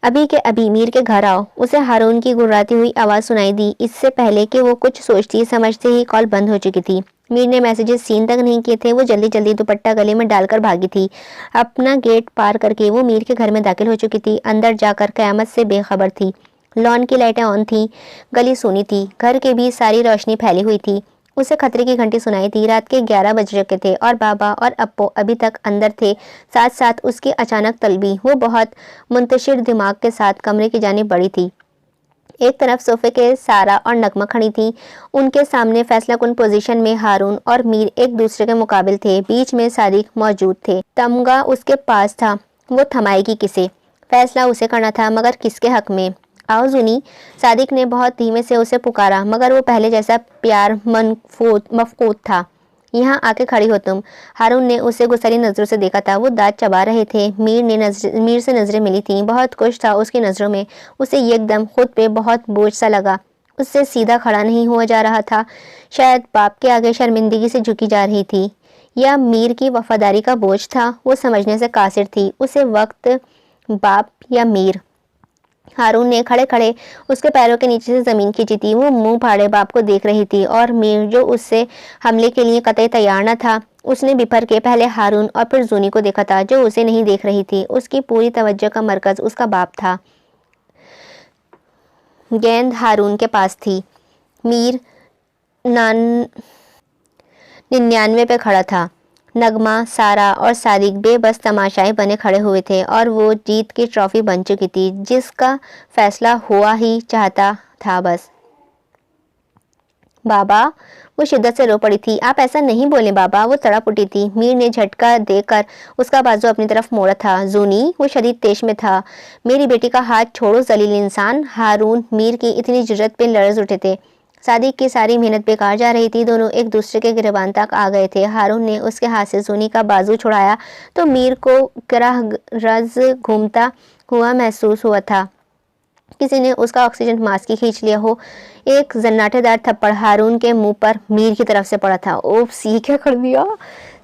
ابھی کے ابھی میر کے گھر آؤ۔ اسے ہارون کی گڑگڑاتی ہوئی آواز سنائی دی۔ اس سے پہلے کہ وہ کچھ سوچتی سمجھتے ہی کال بند ہو چکی تھی۔ میر نے میسیجز سین تک نہیں کیے تھے۔ وہ جلدی جلدی دوپٹہ گلے میں ڈال کر بھاگی تھی۔ اپنا گیٹ پار کر کے وہ میر کے گھر میں داخل ہو چکی تھی۔ اندر جا کر قیامت سے بے خبر تھی۔ لان کی لائٹیں آن تھیں، گلی سونی تھی، گھر کے بھی ساری روشنی پھیلی ہوئی تھی۔ اسے خطرے کی گھنٹی سنائی تھی۔ رات کے 11 بج چکے تھے اور بابا اور اپو ابھی تک اندر تھے۔ ساتھ ساتھ اس کی اچانک طلبی۔ وہ بہت منتشر دماغ کے ساتھ کمرے کی جانب بڑھی تھی۔ ایک طرف صوفے کے سارا اور نغمہ کھڑی تھی۔ ان کے سامنے فیصلہ کن پوزیشن میں ہارون اور میر ایک دوسرے کے مقابل تھے۔ بیچ میں صادق موجود تھے۔ تمغہ اس کے پاس تھا۔ وہ تھمائے گی کسے؟ فیصلہ اسے کرنا تھا، مگر کس کے حق میں؟ آؤ زونی، صادق نے بہت دھیمے سے اسے پکارا، مگر وہ پہلے جیسا پیار مفقود تھا۔ یہاں آ کے کھڑی ہو تم۔ ہارون نے اسے غصہلی نظروں سے دیکھا تھا۔ وہ دانت چبا رہے تھے۔ میر سے نظریں ملی تھیں۔ بہت کچھ تھا اس کی نظروں میں۔ اسے یک دم خود پہ بہت بوجھ سا لگا۔ اس سے سیدھا کھڑا نہیں ہوا جا رہا تھا۔ شاید باپ کے آگے شرمندگی سے جھکی جا رہی تھی، یا میر کی وفاداری کا بوجھ تھا۔ وہ سمجھنے سے قاصر تھی اسے وقت باپ یا میر۔ ہارون نے کھڑے کھڑے اس کے پیروں کے نیچے سے زمین کھینچی تھی۔ وہ منہ پھاڑے باپ کو دیکھ رہی تھی، اور میر جو اس سے حملے کے لیے قطعی تیار نہ تھا۔ اس نے بپھر کے پہلے ہارون اور پھر زونی کو دیکھا تھا، جو اسے نہیں دیکھ رہی تھی۔ اس کی پوری توجہ کا مرکز اس کا باپ تھا۔ گیند ہارون کے پاس تھی۔ میر 99 پہ کھڑا تھا۔ نغمہ، سارا اور صادق بے بس تماشائی بنے کھڑے ہوئے تھے، اور وہ جیت کی ٹرافی بن چکی تھی جس کا فیصلہ ہوا ہی چاہتا تھا بس۔ بابا؟ وہ شدت سے رو پڑی تھی۔ آپ ایسا نہیں بولیں بابا، وہ تڑپ اٹھی تھی۔ میر نے جھٹکا دے کر اس کا بازو اپنی طرف موڑا تھا۔ زونی؟ وہ شدید طیش میں تھا۔ میری بیٹی کا ہاتھ چھوڑو ذلیل انسان۔ ہارون میر کی اتنی جرأت پہ لرز اٹھے تھے۔ صادق کی ساری محنت بیکار جا رہی تھی۔ دونوں ایک دوسرے کے گریبان تک آ گئے تھے۔ ہارون نے اس کے ہاتھ سے زونی کا بازو چھڑایا تو میر کو کرہ رز گھومتا ہوا محسوس ہوا تھا، کسی نے اس کا آکسیجن ماسک ہی کھینچ لیا ہو۔ ایک زناٹے دار تھپڑ ہارون کے منہ پر میر کی طرف سے پڑا تھا۔ اوپس، یہ کیا کر دیا؟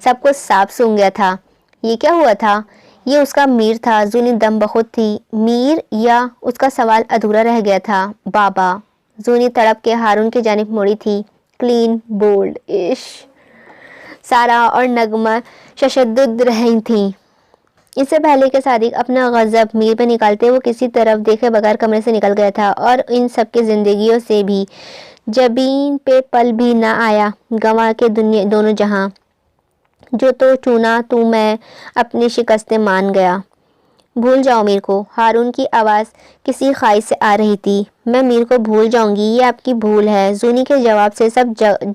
سب کو سانپ سونگھ گیا تھا۔ یہ کیا ہوا تھا؟ یہ اس کا میر تھا۔ زونی دم بخود تھی۔ میر یا اس کا سوال ادھورا رہ گیا تھا۔ بابا؟ زونی تڑپ کے ہارون کی جانب مڑی تھی۔ کلین بولڈ عش۔ سارا اور نغمہ ششدر رہی تھیں۔ اس سے پہلے کہ صادق اپنا غضب میر پہ نکالتے، وہ کسی طرف دیکھے بغیر کمرے سے نکل گیا تھا، اور ان سب کی زندگیوں سے بھی جبین پہ پل بھی نہ آیا۔ گنوا کے دونوں جہاں، جو تو چونا تو میں اپنی شکستیں مان گیا۔ بھول جاؤ میر کو۔ ہارون کی آواز کسی خواہش سے آ رہی تھی۔ میں میر کو بھول جاؤں گی؟ یہ آپ کی بھول ہے۔ زونی کے جواب سے سب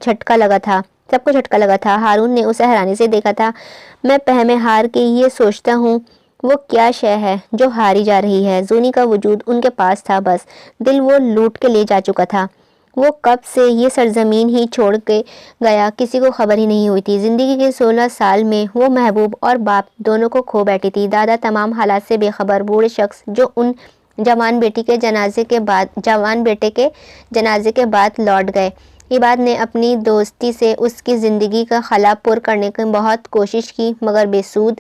جھٹکا لگا تھا۔ سب کو جھٹکا لگا تھا۔ ہارون نے اسے حیرانی سے دیکھا تھا۔ میں پہمے ہار کے یہ سوچتا ہوں وہ کیا شے ہے جو ہاری جا رہی ہے۔ زونی کا وجود ان کے پاس تھا، بس دل وہ لوٹ کے لے جا چکا تھا۔ وہ کب سے یہ سرزمین ہی چھوڑ کے گیا کسی کو خبر ہی نہیں ہوئی تھی۔ زندگی کے 16 سال میں وہ محبوب اور باپ دونوں کو کھو بیٹھی تھی۔ دادا تمام حالات سے بے خبر بوڑھے شخص جو ان جوان بیٹے کے جنازے کے بعد لوٹ گئے۔ عباد نے اپنی دوستی سے اس کی زندگی کا خلا پر کرنے کی بہت کوشش کی مگر بے سود۔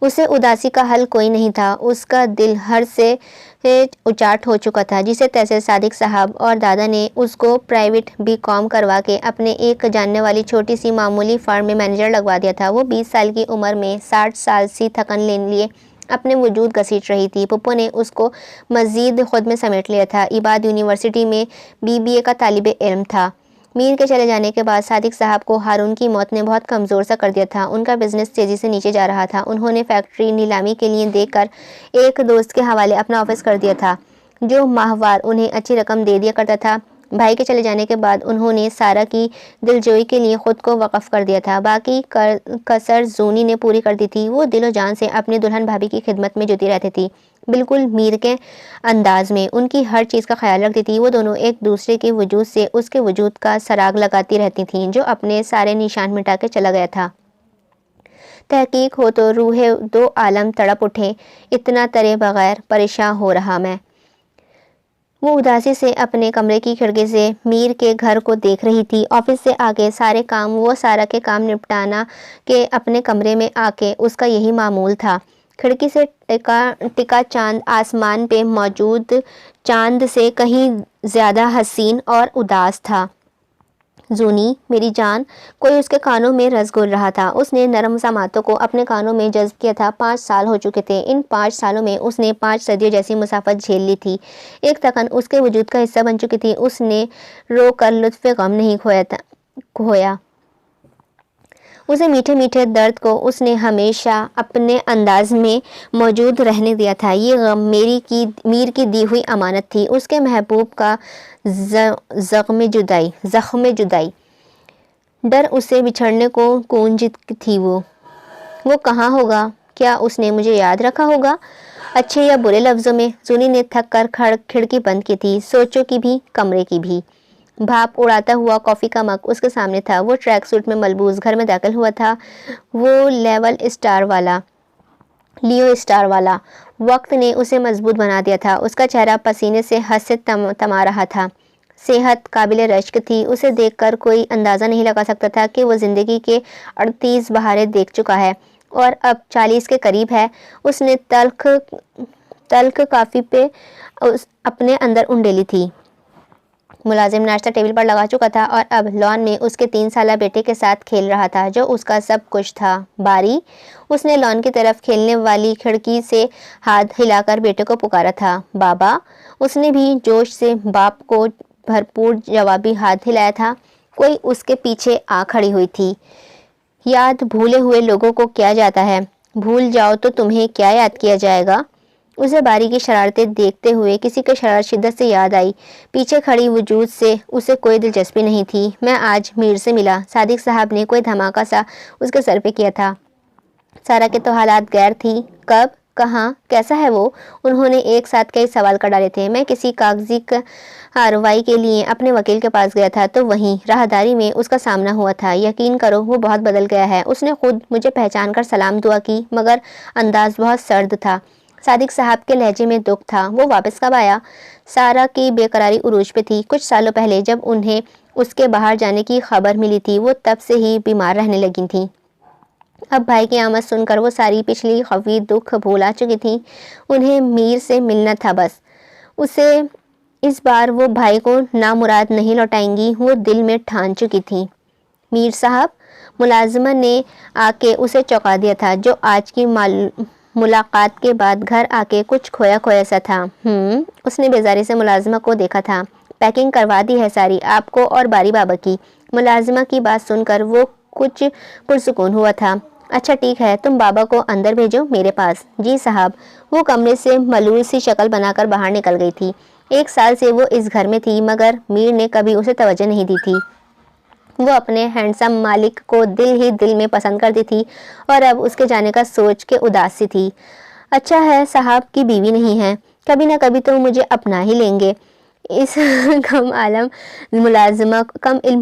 اسے اداسی کا حل کوئی نہیں تھا۔ اس کا دل ہر سے اچاٹ ہو چکا تھا۔ جسے تیسے صادق صاحب اور دادا نے اس کو پرائیویٹ بی کام کروا کے اپنے ایک جاننے والی چھوٹی سی معمولی فرم میں مینیجر لگوا دیا تھا۔ وہ 20 سال کی عمر میں 60 سال سی تھکن لیے اپنے وجود گھسیٹ رہی تھی۔ پپو نے اس کو مزید خود میں سمیٹ لیا تھا۔ عباد یونیورسٹی میں BBA کا طالب علم تھا۔ میر کے چلے جانے کے بعد صادق صاحب کو ہارون کی موت نے بہت کمزور سا کر دیا تھا۔ ان کا بزنس تیزی سے نیچے جا رہا تھا۔ انہوں نے فیکٹری نیلامی کے لیے دے کر ایک دوست کے حوالے اپنا آفس کر دیا تھا جو ماہوار انہیں اچھی رقم دے دیا کرتا تھا۔ بھائی کے چلے جانے کے بعد انہوں نے سارا کی دلجوئی کے لیے خود کو وقف کر دیا تھا۔ باقی کسر زونی نے پوری کر دی تھی۔ وہ دل و جان سے اپنی دلہن بھابھی کی خدمت میں جٹی رہتی تھی، بالکل میر کے انداز میں ان کی ہر چیز کا خیال رکھتی تھی۔ وہ دونوں ایک دوسرے کے وجود سے اس کے وجود کا سراغ لگاتی رہتی تھیں جو اپنے سارے نشان مٹا کے چلا گیا تھا۔ تحقیق ہو تو روح دو عالم تڑپ اٹھے، اتنا ترے بغیر پریشاں ہو رہا میں۔ وہ اداسی سے اپنے کمرے کی کھڑکی سے میر کے گھر کو دیکھ رہی تھی۔ آفس سے آگے سارے کام وہ سارا کے کام نپٹانا کہ اپنے کمرے میں آ کے اس کا یہی معمول تھا۔ کھڑکی سے ٹکا چاند آسمان پہ موجود چاند سے کہیں زیادہ حسین اور اداس تھا۔ زونی میری جان، کوئی اس کے کانوں میں رس گھول رہا تھا۔ اس نے نرم سماعتوں کو اپنے کانوں میں جذب کیا تھا۔ 5 سال ہو چکے تھے۔ ان 5 سالوں میں اس نے 5 صدیوں جیسی مسافت جھیل لی تھی۔ ایک تھکن اس کے وجود کا حصہ بن چکی تھی۔ اس نے رو کر لطف غم نہیں کھویا۔ اسے میٹھے میٹھے درد کو اس نے ہمیشہ اپنے انداز میں موجود رہنے دیا تھا۔ یہ غم میر کی دی ہوئی امانت تھی، اس کے محبوب کا زخم جدائی۔ ڈر اسے بچھڑنے کو گونج تھی۔ وہ کہاں ہوگا؟ کیا اس نے مجھے یاد رکھا ہوگا؟ اچھے یا برے لفظوں میں؟ زونی نے تھک کر کھڑکی بند کی تھی، سوچوں کی بھی کمرے کی بھی۔ بھاپ اڑاتا ہوا کافی کا مگ اس کے سامنے تھا۔ وہ ٹریک سوٹ میں ملبوس گھر میں داخل ہوا تھا۔ وہ لیو اسٹار والا وقت نے اسے مضبوط بنا دیا تھا۔ اس کا چہرہ پسینے سے حد سے تما رہا تھا۔ صحت قابل رشک تھی۔ اسے دیکھ کر کوئی اندازہ نہیں لگا سکتا تھا کہ وہ زندگی کے 38 بہاریں دیکھ چکا ہے اور اب 40 کے قریب ہے۔ اس نے تلخ کافی پہ اپنے اندر انڈیلی تھی۔ ملازم ناشتہ ٹیبل پر لگا چکا تھا اور اب لان میں اس کے 3 سالہ بیٹے کے ساتھ کھیل رہا تھا جو اس کا سب کچھ تھا۔ باری؟ اس نے لان کی طرف کھیلنے والی کھڑکی سے ہاتھ ہلا کر بیٹے کو پکارا تھا۔ بابا؟ اس نے بھی جوش سے باپ کو بھرپور جوابی ہاتھ ہلایا تھا۔ کوئی اس کے پیچھے آ کھڑی ہوئی تھی۔ یاد بھولے ہوئے لوگوں کو کیا جاتا ہے؟ بھول جاؤ تو تمہیں کیا یاد کیا جائے گا؟ اسے باری کی شرارتیں دیکھتے ہوئے کسی کی شرارت شدت سے یاد آئی۔ پیچھے کھڑی وجود سے اسے کوئی دلچسپی نہیں تھی۔ میں آج میر سے ملا، صادق صاحب نے کوئی دھماکہ سا اس کے سر پہ کیا تھا۔ سارا کے تو حالات غیر تھی۔ کب؟ کہاں؟ کیسا ہے وہ؟ انہوں نے ایک ساتھ کئی سوال کر ڈالے تھے۔ میں کسی کاغذی کارروائی کے لیے اپنے وکیل کے پاس گیا تھا تو وہیں راہداری میں اس کا سامنا ہوا تھا۔ یقین کرو وہ بہت بدل گیا ہے۔ اس نے خود مجھے پہچان کر سلام دعا کی مگر انداز بہت سرد تھا۔ صادق صاحب کے لہجے میں دکھ تھا۔ وہ واپس کب آیا؟ سارا کی بے قراری عروج پہ تھی۔ کچھ سالوں پہلے جب انہیں اس کے باہر جانے کی خبر ملی تھی وہ تب سے ہی بیمار رہنے لگی تھیں۔ اب بھائی کی آمد سن کر وہ ساری پچھلی خفی دکھ بھولا چکی تھیں۔ انہیں میر سے ملنا تھا بس۔ اسے اس بار وہ بھائی کو نامراد نہیں لوٹائیں گی، وہ دل میں ٹھان چکی تھیں۔ میر صاحب؟ ملازمہ نے آ کے اسے چونکا دیا تھا جو آج کی ملاقات کے بعد گھر آ کے کچھ کھویا کھویا سا تھا۔ اس نے بیزاری سے ملازمہ کو دیکھا تھا۔ پیکنگ کروا دی ہے ساری، آپ کو اور باری بابا کی۔ ملازمہ کی بات سن کر وہ کچھ پرسکون ہوا تھا۔ اچھا ٹھیک ہے، تم بابا کو اندر بھیجو میرے پاس۔ جی صاحب۔ وہ کمرے سے ملول سی شکل بنا کر باہر نکل گئی تھی۔ 1 سال سے وہ اس گھر میں تھی مگر میر نے کبھی اسے توجہ نہیں دی تھی۔ وہ اپنے ہینڈسم مالک کو دل ہی دل میں پسند کرتی تھی اور اب اس کے جانے کا سوچ کے اداس سی تھی۔ اچھا ہے صاحب کی بیوی نہیں ہے، کبھی نہ کبھی تو مجھے اپنا ہی لیں گے۔ اس کم علم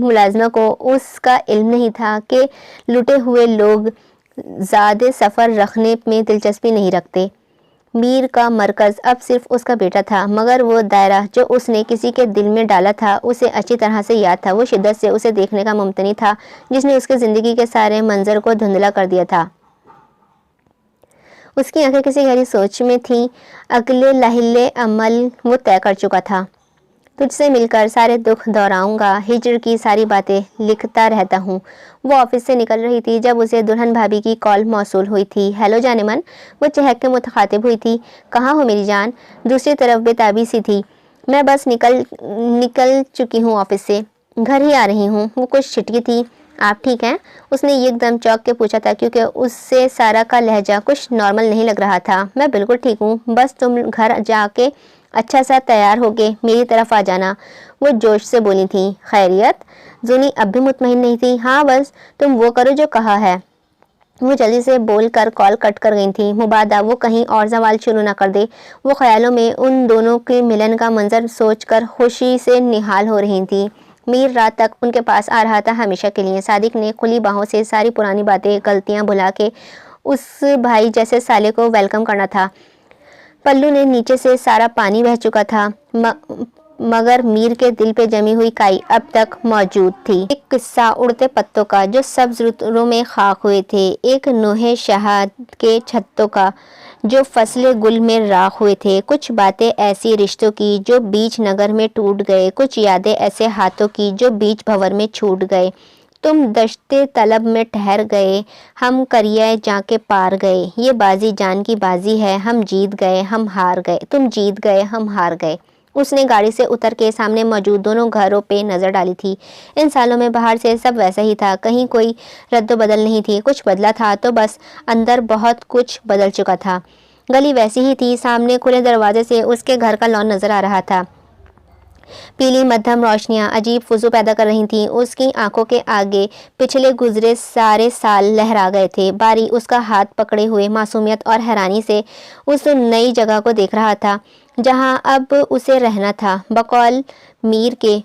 ملازمہ کو اس کا علم نہیں تھا کہ لٹے ہوئے لوگ زیادہ سفر رکھنے میں دلچسپی نہیں رکھتے۔ میر کا مرکز اب صرف اس کا بیٹا تھا، مگر وہ دائرہ جو اس نے کسی کے دل میں ڈالا تھا اسے اچھی طرح سے یاد تھا۔ وہ شدت سے اسے دیکھنے کا ممتنع تھا جس نے اس کے زندگی کے سارے منظر کو دھندلا کر دیا تھا۔ اس کی آنکھیں کسی گہری سوچ میں تھیں۔ اگلے لاحلِ عمل وہ طے کر چکا تھا۔ تجھ سے مل کر سارے دکھ دوہراؤں گا، ہجر کی ساری باتیں لکھتا رہتا ہوں۔ وہ آفس سے نکل رہی تھی جب اسے دلہن بھابھی کی کال موصول ہوئی تھی۔ ہیلو جان من، وہ چہک کے متخاطب ہوئی تھی۔ کہاں ہو میری جان؟ دوسری طرف بے تابی سی تھی۔ میں بس نکل چکی ہوں آفس سے، گھر ہی آ رہی ہوں۔ وہ کچھ چھٹکی تھی۔ آپ ٹھیک ہیں؟ اس نے ایک دم چونک کے پوچھا تھا کیونکہ اس سے سارا کا لہجہ کچھ نارمل نہیں لگ رہا تھا۔ میں بالکل ٹھیک ہوں، بس تم گھر جا کے اچھا سا تیار ہو کے میری طرف آ جانا، وہ جوش سے بولی تھی۔ خیریت؟ زونی اب بھی مطمئن نہیں تھی۔ ہاں بس تم وہ کرو جو کہا ہے، وہ جلدی سے بول کر کال کٹ کر گئی تھی، مبادا وہ کہیں اور سوال شروع نہ کر دے۔ وہ خیالوں میں ان دونوں کے ملن کا منظر سوچ کر خوشی سے نہال ہو رہی تھی۔ میر رات تک ان کے پاس آ رہا تھا ہمیشہ کے لیے۔ صادق نے کھلی باہوں سے ساری پرانی باتیں غلطیاں بھلا کے اس بھائی جیسے سالے کو ویلکم کرنا تھا۔ پلو نے نیچے سے سارا پانی بہہ چکا تھا، مگر میر کے دل پہ جمی ہوئی کائی اب تک موجود تھی۔ ایک قصہ اڑتے پتوں کا جو سبز رتوں میں خاک ہوئے تھے، ایک نوحے شہاد کے چھتوں کا جو فصل گل میں راکھ ہوئے تھے، کچھ باتیں ایسی رشتوں کی جو بیچ نگر میں ٹوٹ گئے، کچھ یادیں ایسے ہاتھوں کی جو بیچ بھنور میں چھوٹ گئے۔ تم دشت طلب میں ٹھہر گئے، ہم کریہ جاں کے پار گئے، یہ بازی جان کی بازی ہے، ہم جیت گئے ہم ہار گئے، تم جیت گئے ہم ہار گئے۔ اس نے گاڑی سے اتر کے سامنے موجود دونوں گھروں پہ نظر ڈالی تھی۔ ان سالوں میں باہر سے سب ویسا ہی تھا، کہیں کوئی رد و بدل نہیں تھی۔ کچھ بدلا تھا تو بس اندر بہت کچھ بدل چکا تھا۔ گلی ویسی ہی تھی، سامنے کھلے دروازے سے اس کے گھر کا لان نظر آ رہا تھا۔ پیلی مدھم روشنیاں عجیب وضو پیدا کر رہی تھیں۔ اس کی آنکھوں کے آگے پچھلے گزرے سارے سال لہرا گئے تھے۔ باری اس کا ہاتھ پکڑے ہوئے معصومیت اور حیرانی سے اس نئی جگہ کو دیکھ رہا تھا جہاں اب اسے رہنا تھا۔ بقول میر کے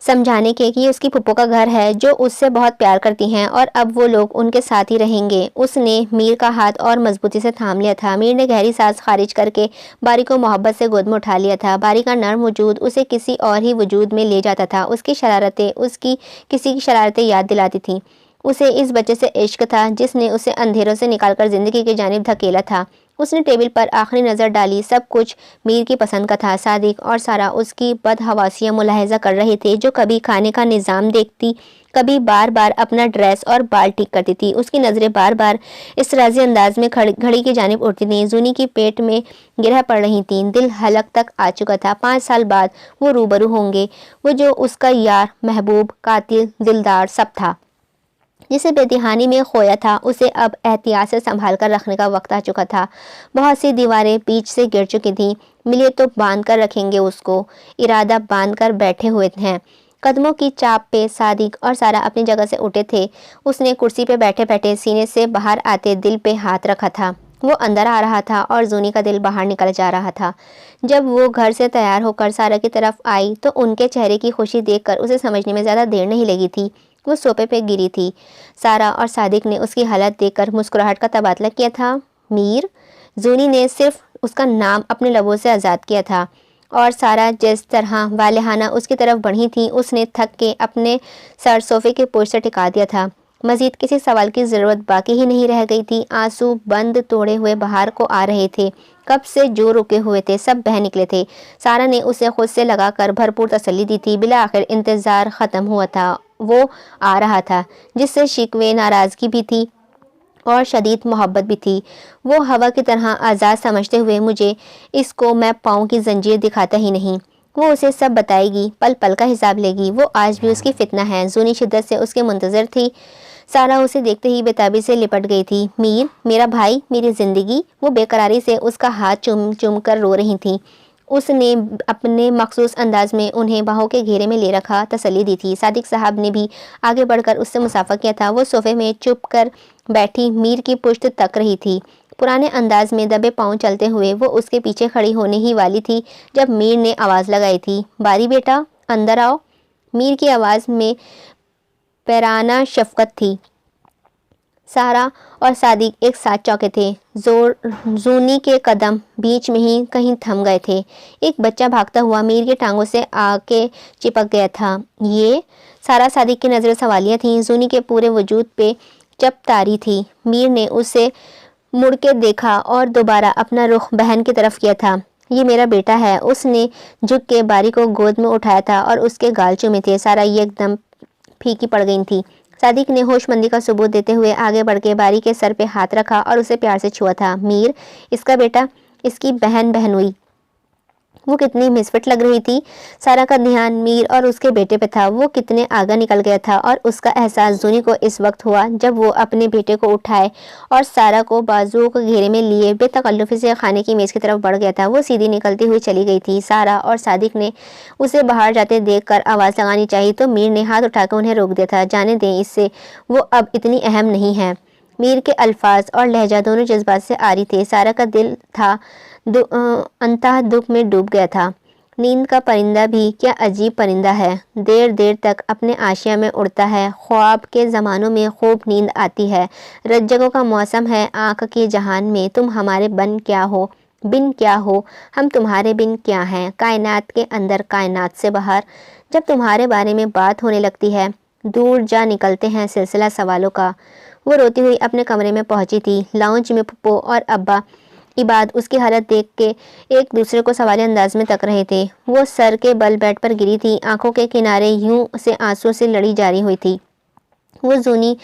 سمجھانے کے کہ یہ اس کی پھپھو کا گھر ہے جو اس سے بہت پیار کرتی ہیں اور اب وہ لوگ ان کے ساتھ ہی رہیں گے۔ اس نے میر کا ہاتھ اور مضبوطی سے تھام لیا تھا۔ میر نے گہری سانس خارج کر کے باری کو محبت سے گود میں اٹھا لیا تھا۔ باری کا نرم وجود اسے کسی اور ہی وجود میں لے جاتا تھا۔ اس کی کسی کی شرارتیں یاد دلاتی تھیں۔ اسے اس بچے سے عشق تھا جس نے اسے اندھیروں سے نکال کر زندگی کی جانب دھکیلا تھا۔ اس نے ٹیبل پر آخری نظر ڈالی، سب کچھ میر کی پسند کا تھا۔ صادق اور سارا اس کی بدحواسیاں ملاحظہ کر رہے تھے، جو کبھی کھانے کا نظام دیکھتی، کبھی بار بار اپنا ڈریس اور بال ٹھیک کرتی تھی۔ اس کی نظریں بار بار اس راضی انداز میں گھڑی کی جانب اڑتی تھیں۔ زونی کی پیٹ میں گرہ پڑ رہی تھیں، دل حلق تک آ چکا تھا۔ 5 سال بعد وہ روبرو ہوں گے، وہ جو اس کا یار، محبوب، قاتل، دلدار سب تھا، جسے بے دہانی میں کھویا تھا۔ اسے اب احتیاط سے سنبھال کر رکھنے کا وقت آ چکا تھا۔ بہت سی دیواریں بیچ سے گر چکی تھیں۔ ملے تو باندھ کر رکھیں گے اس کو، ارادہ باندھ کر بیٹھے ہوئے ہیں۔ قدموں کی چاپ پہ صادق اور سارا اپنی جگہ سے اٹھے تھے۔ اس نے کرسی پہ بیٹھے بیٹھے سینے سے باہر آتے دل پہ ہاتھ رکھا تھا۔ وہ اندر آ رہا تھا اور زونی کا دل باہر نکل جا رہا تھا۔ جب وہ گھر سے تیار ہو کر سارا کی طرف آئی تو ان کے چہرے کی خوشی دیکھ کر اسے سمجھنے میں زیادہ دیر نہیں لگی تھی۔ وہ صوفے پہ گری تھی۔ سارا اور صادق نے اس کی حالت دیکھ کر مسکراہٹ کا تبادلہ کیا تھا۔ میر؟ زونی نے صرف اس کا نام اپنے لبوں سے آزاد کیا تھا اور سارا جس طرح والہانہ اس کی طرف بڑھی تھی، اس نے تھک کے اپنے سر صوفے کے پوچھ سے ٹکا دیا تھا۔ مزید کسی سوال کی ضرورت باقی ہی نہیں رہ گئی تھی۔ آنسو بند توڑے ہوئے باہر کو آ رہے تھے، کب سے جو رکے ہوئے تھے سب بہہ نکلے تھے۔ سارا نے اسے خود سے لگا کر بھرپور تسلی دی تھی۔ بالآخر انتظار ختم ہوا تھا، وہ آ رہا تھا، جس سے شکوے ناراضگی بھی تھی اور شدید محبت بھی تھی۔ وہ ہوا کی طرح آزاد سمجھتے ہوئے مجھے اس کو میں پاؤں کی زنجیر دکھاتا ہی نہیں، وہ اسے سب بتائے گی، پل پل کا حساب لے گی۔ وہ آج بھی اس کی فتنہ ہے۔ زونی شدت سے اس کے منتظر تھی۔ سارا اسے دیکھتے ہی بےتابی سے لپٹ گئی تھی۔ میر، میرا بھائی، میری زندگی۔ وہ بے قراری سے اس کا ہاتھ چوم کر رو رہی تھی۔ اس نے اپنے مخصوص انداز میں انہیں باہوں کے گھیرے میں لے رکھا، تسلی دی تھی۔ صادق صاحب نے بھی آگے بڑھ کر اس سے مصافحہ کیا تھا۔ وہ صوفے میں چپ کر بیٹھی میر کی پشت تک رہی تھی۔ پرانے انداز میں دبے پاؤں چلتے ہوئے وہ اس کے پیچھے کھڑی ہونے ہی والی تھی جب میر نے آواز لگائی تھی، باری بیٹا اندر آؤ۔ میر کی آواز میں پیرانہ شفقت تھی۔ سارا اور صادق ایک ساتھ چونکے تھے۔ زونی کے قدم بیچ میں ہی کہیں تھم گئے تھے۔ ایک بچہ بھاگتا ہوا میر کی ٹانگوں سے آ کے چپک گیا تھا۔ یہ سارا صادق کی نظریں سوالیہ تھیں، زونی کے پورے وجود پہ چپ تاری تھی۔ میر نے اسے مڑ کے دیکھا اور دوبارہ اپنا رخ بہن کی طرف کیا تھا۔ یہ میرا بیٹا ہے۔ اس نے جھک کے باری کو گود میں اٹھایا تھا اور اس کے گال چومے تھے۔ سارا ایک دم پھیکی پڑ گئی تھی۔ صادق نے ہوش مندی کا ثبوت دیتے ہوئے آگے بڑھ کے باری کے سر پہ ہاتھ رکھا اور اسے پیار سے چھوا تھا۔ میر، اس کا بیٹا، اس کی بہن بہنوئی، وہ کتنی مسفٹ لگ رہی تھی۔ سارا کا دھیان میر اور اس کے بیٹے پہ تھا۔ وہ کتنے آگے نکل گیا تھا اور اس کا احساس زونی کو اس وقت ہوا جب وہ اپنے بیٹے کو اٹھائے اور سارا کو بازوؤں کے گھیرے میں لیے بے تکلفی سے کھانے کی میز کی طرف بڑھ گیا تھا۔ وہ سیدھی نکلتی ہوئی چلی گئی تھی۔ سارا اور صادق نے اسے باہر جاتے دیکھ کر آواز لگانی چاہی تو میر نے ہاتھ اٹھا کر انہیں روک دیا تھا۔ جانے دیں اس سے، وہ اب اتنی اہم نہیں ہے۔ میر کے الفاظ اور لہجہ دونوں جذبات سے عاری تھے۔ سارا کا دل تھا انتہا دکھ میں ڈوب گیا تھا۔ نیند کا پرندہ بھی کیا عجیب پرندہ ہے، دیر دیر تک اپنے آشیاں میں اڑتا ہے۔ خواب کے زمانوں میں خوب نیند آتی ہے۔ رت جگوں کا موسم ہے آنکھ کے جہان میں۔ تم ہمارے بن کیا ہو، ہم تمہارے بن کیا ہیں۔ کائنات کے اندر، کائنات سے باہر، جب تمہارے بارے میں بات ہونے لگتی ہے، دور جا نکلتے ہیں سلسلہ سوالوں کا۔ وہ روتی ہوئی اپنے کمرے میں پہنچی تھی۔ لاؤنج میں پھپھو اور ابا عباد اس کی حالت دیکھ کے ایک دوسرے کو سوالیہ انداز میں تک رہے تھے۔ وہ سر کے بل بیڈ پر گری تھی، آنکھوں کے کنارے یوں سے آنسو سے لڑی جاری ہوئی تھی۔ وہ زونی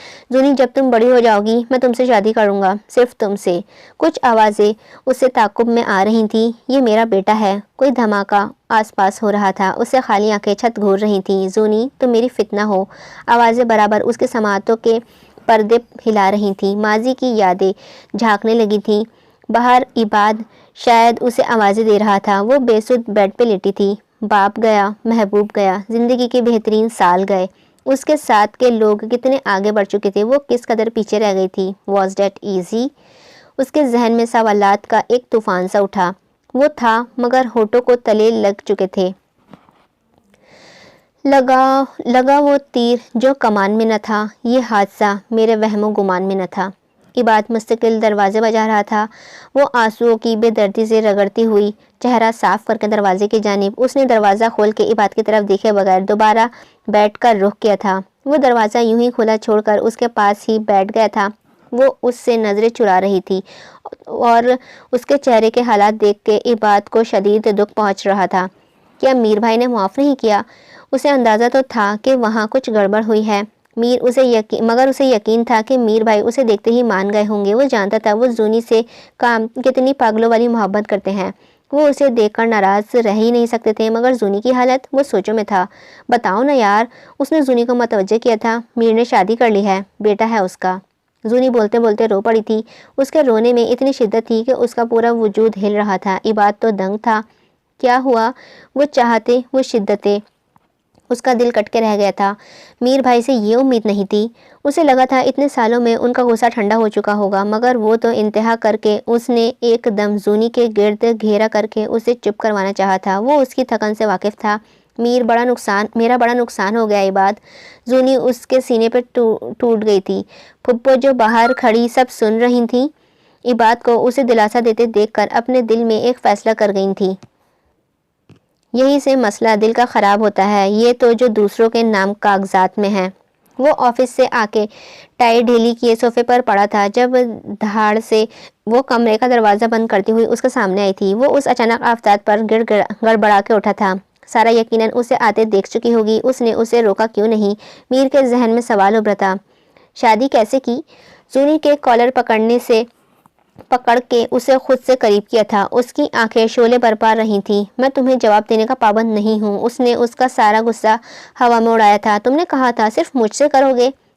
جب تم بڑی ہو جاؤ گی میں تم سے شادی کروں گا، صرف تم سے۔ کچھ آوازیں اس سے تعاقب میں آ رہی تھیں۔ یہ میرا بیٹا ہے۔ کوئی دھماکہ آس پاس ہو رہا تھا۔ اس سے خالی آنکھیں چھت گھور رہی تھیں۔ زونی، تم میری فتنہ ہو۔ آوازیں برابر اس کے سماعتوں کے پردے ہلا رہی تھیں۔ ماضی کی یادیں جھانکنے لگی تھیں۔ باہر عباد شاید اسے آوازیں دے رہا تھا۔ وہ بے سدھ بیڈ پہ لیٹی تھی۔ باپ گیا، محبوب گیا، زندگی کے بہترین سال گئے۔ اس کے ساتھ کے لوگ کتنے آگے بڑھ چکے تھے، وہ کس قدر پیچھے رہ گئی تھی۔ Was that easy? اس کے ذہن میں سوالات کا ایک طوفان سا اٹھا۔ وہ تھا مگر ہونٹوں کو تلے لگ چکے تھے۔ لگا وہ تیر جو کمان میں نہ تھا، یہ حادثہ میرے وہم و گمان میں نہ تھا۔ عباد مستقل دروازے بجا رہا تھا۔ وہ آنسوؤں کی بے دردی سے رگڑتی ہوئی چہرہ صاف کر کے دروازے کی جانب، اس نے دروازہ کھول کے عباد کی طرف دیکھے بغیر دوبارہ بیٹھ کر رخ کیا تھا۔ وہ دروازہ یوں ہی کھلا چھوڑ کر اس کے پاس ہی بیٹھ گیا تھا۔ وہ اس سے نظریں چرا رہی تھی اور اس کے چہرے کے حالات دیکھ کے عباد کو شدید دکھ پہنچ رہا تھا۔ کیا میر بھائی نے معاف نہیں کیا؟ اسے اندازہ تو تھا کہ وہاں کچھ گڑبڑ ہوئی ہے، مگر اسے یقین تھا کہ میر بھائی اسے دیکھتے ہی مان گئے ہوں گے۔ وہ جانتا تھا وہ زونی سے کتنی پاگلوں والی محبت کرتے ہیں۔ وہ اسے دیکھ کر ناراض رہ ہی نہیں سکتے تھے، مگر زونی کی حالت؟ وہ سوچوں میں تھا۔ بتاؤ نا یار، اس نے زونی کو متوجہ کیا تھا۔ میر نے شادی کر لی ہے، بیٹا ہے اس کا۔ زونی بولتے بولتے رو پڑی تھی۔ اس کے رونے میں اتنی شدت تھی کہ اس کا پورا وجود ہل رہا تھا۔ عباد تو دنگ تھا۔ کیا ہوا؟ وہ چاہتے، وہ شدتیں، اس کا دل کٹ کے رہ گیا تھا۔ میر بھائی سے یہ امید نہیں تھی۔ اسے لگا تھا اتنے سالوں میں ان کا غصہ ٹھنڈا ہو چکا ہوگا، مگر وہ تو انتہا کر کے اس نے ایک دم زونی کے گرد گھیرا کر کے اسے چپ کروانا چاہا تھا۔ وہ اس کی تھکن سے واقف تھا۔ میرا بڑا نقصان ہو گیا عباد۔ زونی اس کے سینے پہ ٹوٹ گئی تھی۔ پھپھو جو باہر کھڑی سب سن رہی تھیں، عباد کو اسے دلاسا دیتے دیکھ کر اپنے دل میں ایک فیصلہ کر گئی تھیں۔ یہی سے مسئلہ دل کا خراب ہوتا ہے، یہ تو جو دوسروں کے نام کاغذات میں ہے۔ وہ آفس سے آ کے ٹائی ڈھیلی کیے صوفے پر پڑا تھا جب دھاڑ سے وہ کمرے کا دروازہ بند کرتی ہوئی اس کے سامنے آئی تھی۔ وہ اس اچانک آفتاب پر گڑبڑا کے اٹھا تھا۔ سارا یقیناً اسے آتے دیکھ چکی ہوگی، اس نے اسے روکا کیوں نہیں؟ میر کے ذہن میں سوال ابھرا تھا۔ شادی کیسے کی؟ زونی کے کالر پکڑ کے اسے خود سے قریب کیا تھا۔ اس کی آنکھیں شعلے برپا رہی تھیں۔ میں تمہیں جواب دینے کا پابند نہیں ہوں۔ اس نے اس کا سارا غصہ ہوا میں اڑایا تھا۔ تم نے کہا تھا صرف مجھ سے کرو گے،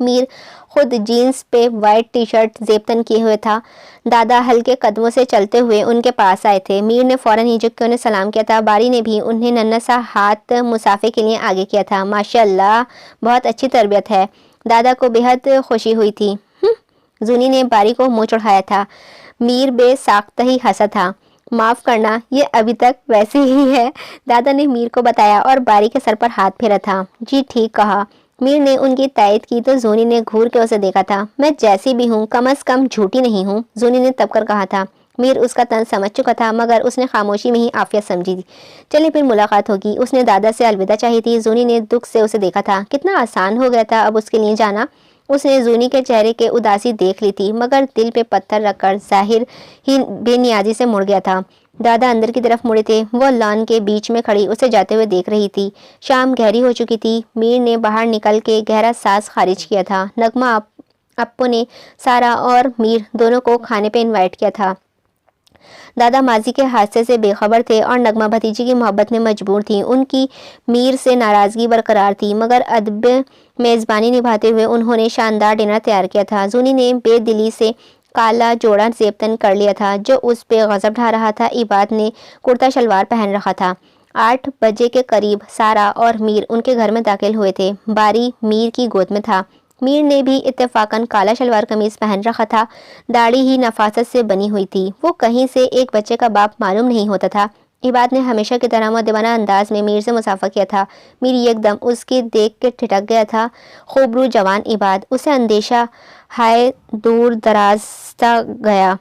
میر خود جینس پہ وائٹ ٹی شرٹ زیب کیے ہوئے تھا۔ دادا ہلکے قدموں سے چلتے ہوئے ان کے پاس آئے تھے۔ میر نے فوراً ہی جھک کے انہیں سلام کیا تھا۔ باری نے بھی انہیں ننھا سا ہاتھ مسافے کے لیے آگے کیا تھا۔ ماشاءاللہ، بہت اچھی تربیت ہے۔ دادا کو بے حد خوشی ہوئی تھی۔ زونی نے باری کو منہ چڑھایا تھا۔ میر بے ساختہ ہی ہنسا تھا۔ معاف کرنا، یہ ابھی تک ویسے ہی ہے، دادا نے میر کو بتایا اور باری کے سر پر ہاتھ پھیرا تھا۔ جی ٹھیک کہا۔ میر نے ان کی تائید کی تو زونی نے گھور کے اسے دیکھا تھا۔ میں جیسی بھی ہوں کم از کم جھوٹی نہیں ہوں، زونی نے تب کر کہا تھا۔ میر اس کا طنز سمجھ چکا تھا، مگر اس نے خاموشی میں ہی عافیت سمجھی تھی۔ چلے پھر ملاقات ہوگی۔ اس نے دادا سے الوداع چاہی تھی۔ زونی نے دکھ سے اسے دیکھا تھا۔ کتنا آسان ہو گیا تھا اب اس کے لیے جانا۔ اس نے زونی کے چہرے کے اداسی دیکھ لی تھی، مگر دل پہ پتھر رکھ کر ظاہر ہی بے نیازی سے مڑ گیا تھا۔ دادا اندر کی طرف مڑے تھے۔ وہ لان کے بیچ میں کھڑی اسے جاتے ہوئے دیکھ رہی تھی۔ شام گہری ہو چکی تھی۔ میر نے باہر نکل کے گہرا سانس خارج کیا تھا۔ نغمہ اپو نے سارا اور میر دونوں کو کھانے پہ انوائٹ کیا تھا۔ دادا ماضی کے حادثے سے بے خبر تھے اور نغمہ بھتیجی کی محبت میں مجبور تھی۔ ان کی میر سے ناراضگی برقرار تھی، مگر ادب میزبانی نبھاتے ہوئے انہوں نے شاندار ڈنر تیار کیا تھا۔ زونی نے بے دلی سے کالا جوڑا زیب کر لیا تھا جو اس پہ غضب ڈھا رہا تھا۔ عباد نے کرتا شلوار پہن رکھا تھا۔ 8 بجے کے قریب سارا اور میر ان کے گھر میں داخل ہوئے تھے۔ باری میر کی گود میں تھا۔ میر نے بھی اتفاقاً کالا شلوار قمیض پہن رکھا تھا۔ داڑھی ہی نفاست سے بنی ہوئی تھی۔ وہ کہیں سے ایک بچے کا باپ معلوم نہیں ہوتا تھا۔ عباد نے ہمیشہ کی طرح مؤدبانہ انداز میں میر سے مصافحہ کیا تھا۔ میر یک دم اس کی دیکھ کے ٹھٹک گیا تھا۔ خوبرو جوان عباد، اسے اندیشہ ہائے دور دراز سا گیا۔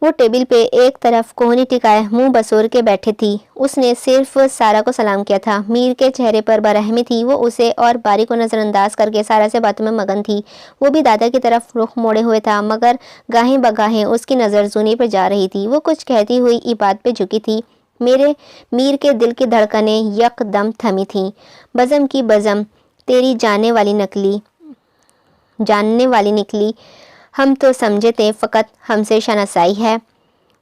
وہ ٹیبل پہ ایک طرف کوہنی ٹکائے منہ بسور کے بیٹھے تھی۔ اس نے صرف سارا کو سلام کیا تھا۔ میر کے چہرے پر برہمی تھی۔ وہ اسے اور باری کو نظر انداز کر کے سارا سے باتوں میں مگن تھی۔ وہ بھی دادا کی طرف رخ موڑے ہوئے تھا، مگر گاہیں بگاہیں اس کی نظر زونی پہ جا رہی تھی۔ وہ کچھ کہتی ہوئی عباد پہ جھکی تھی۔ میر کے دل کی دھڑکنیں یک دم تھمی تھیں۔ بزم کی بزم تیری جاننے والی نکلی، ہم تو سمجھے تھے فقط ہم سے شناسائی ہے۔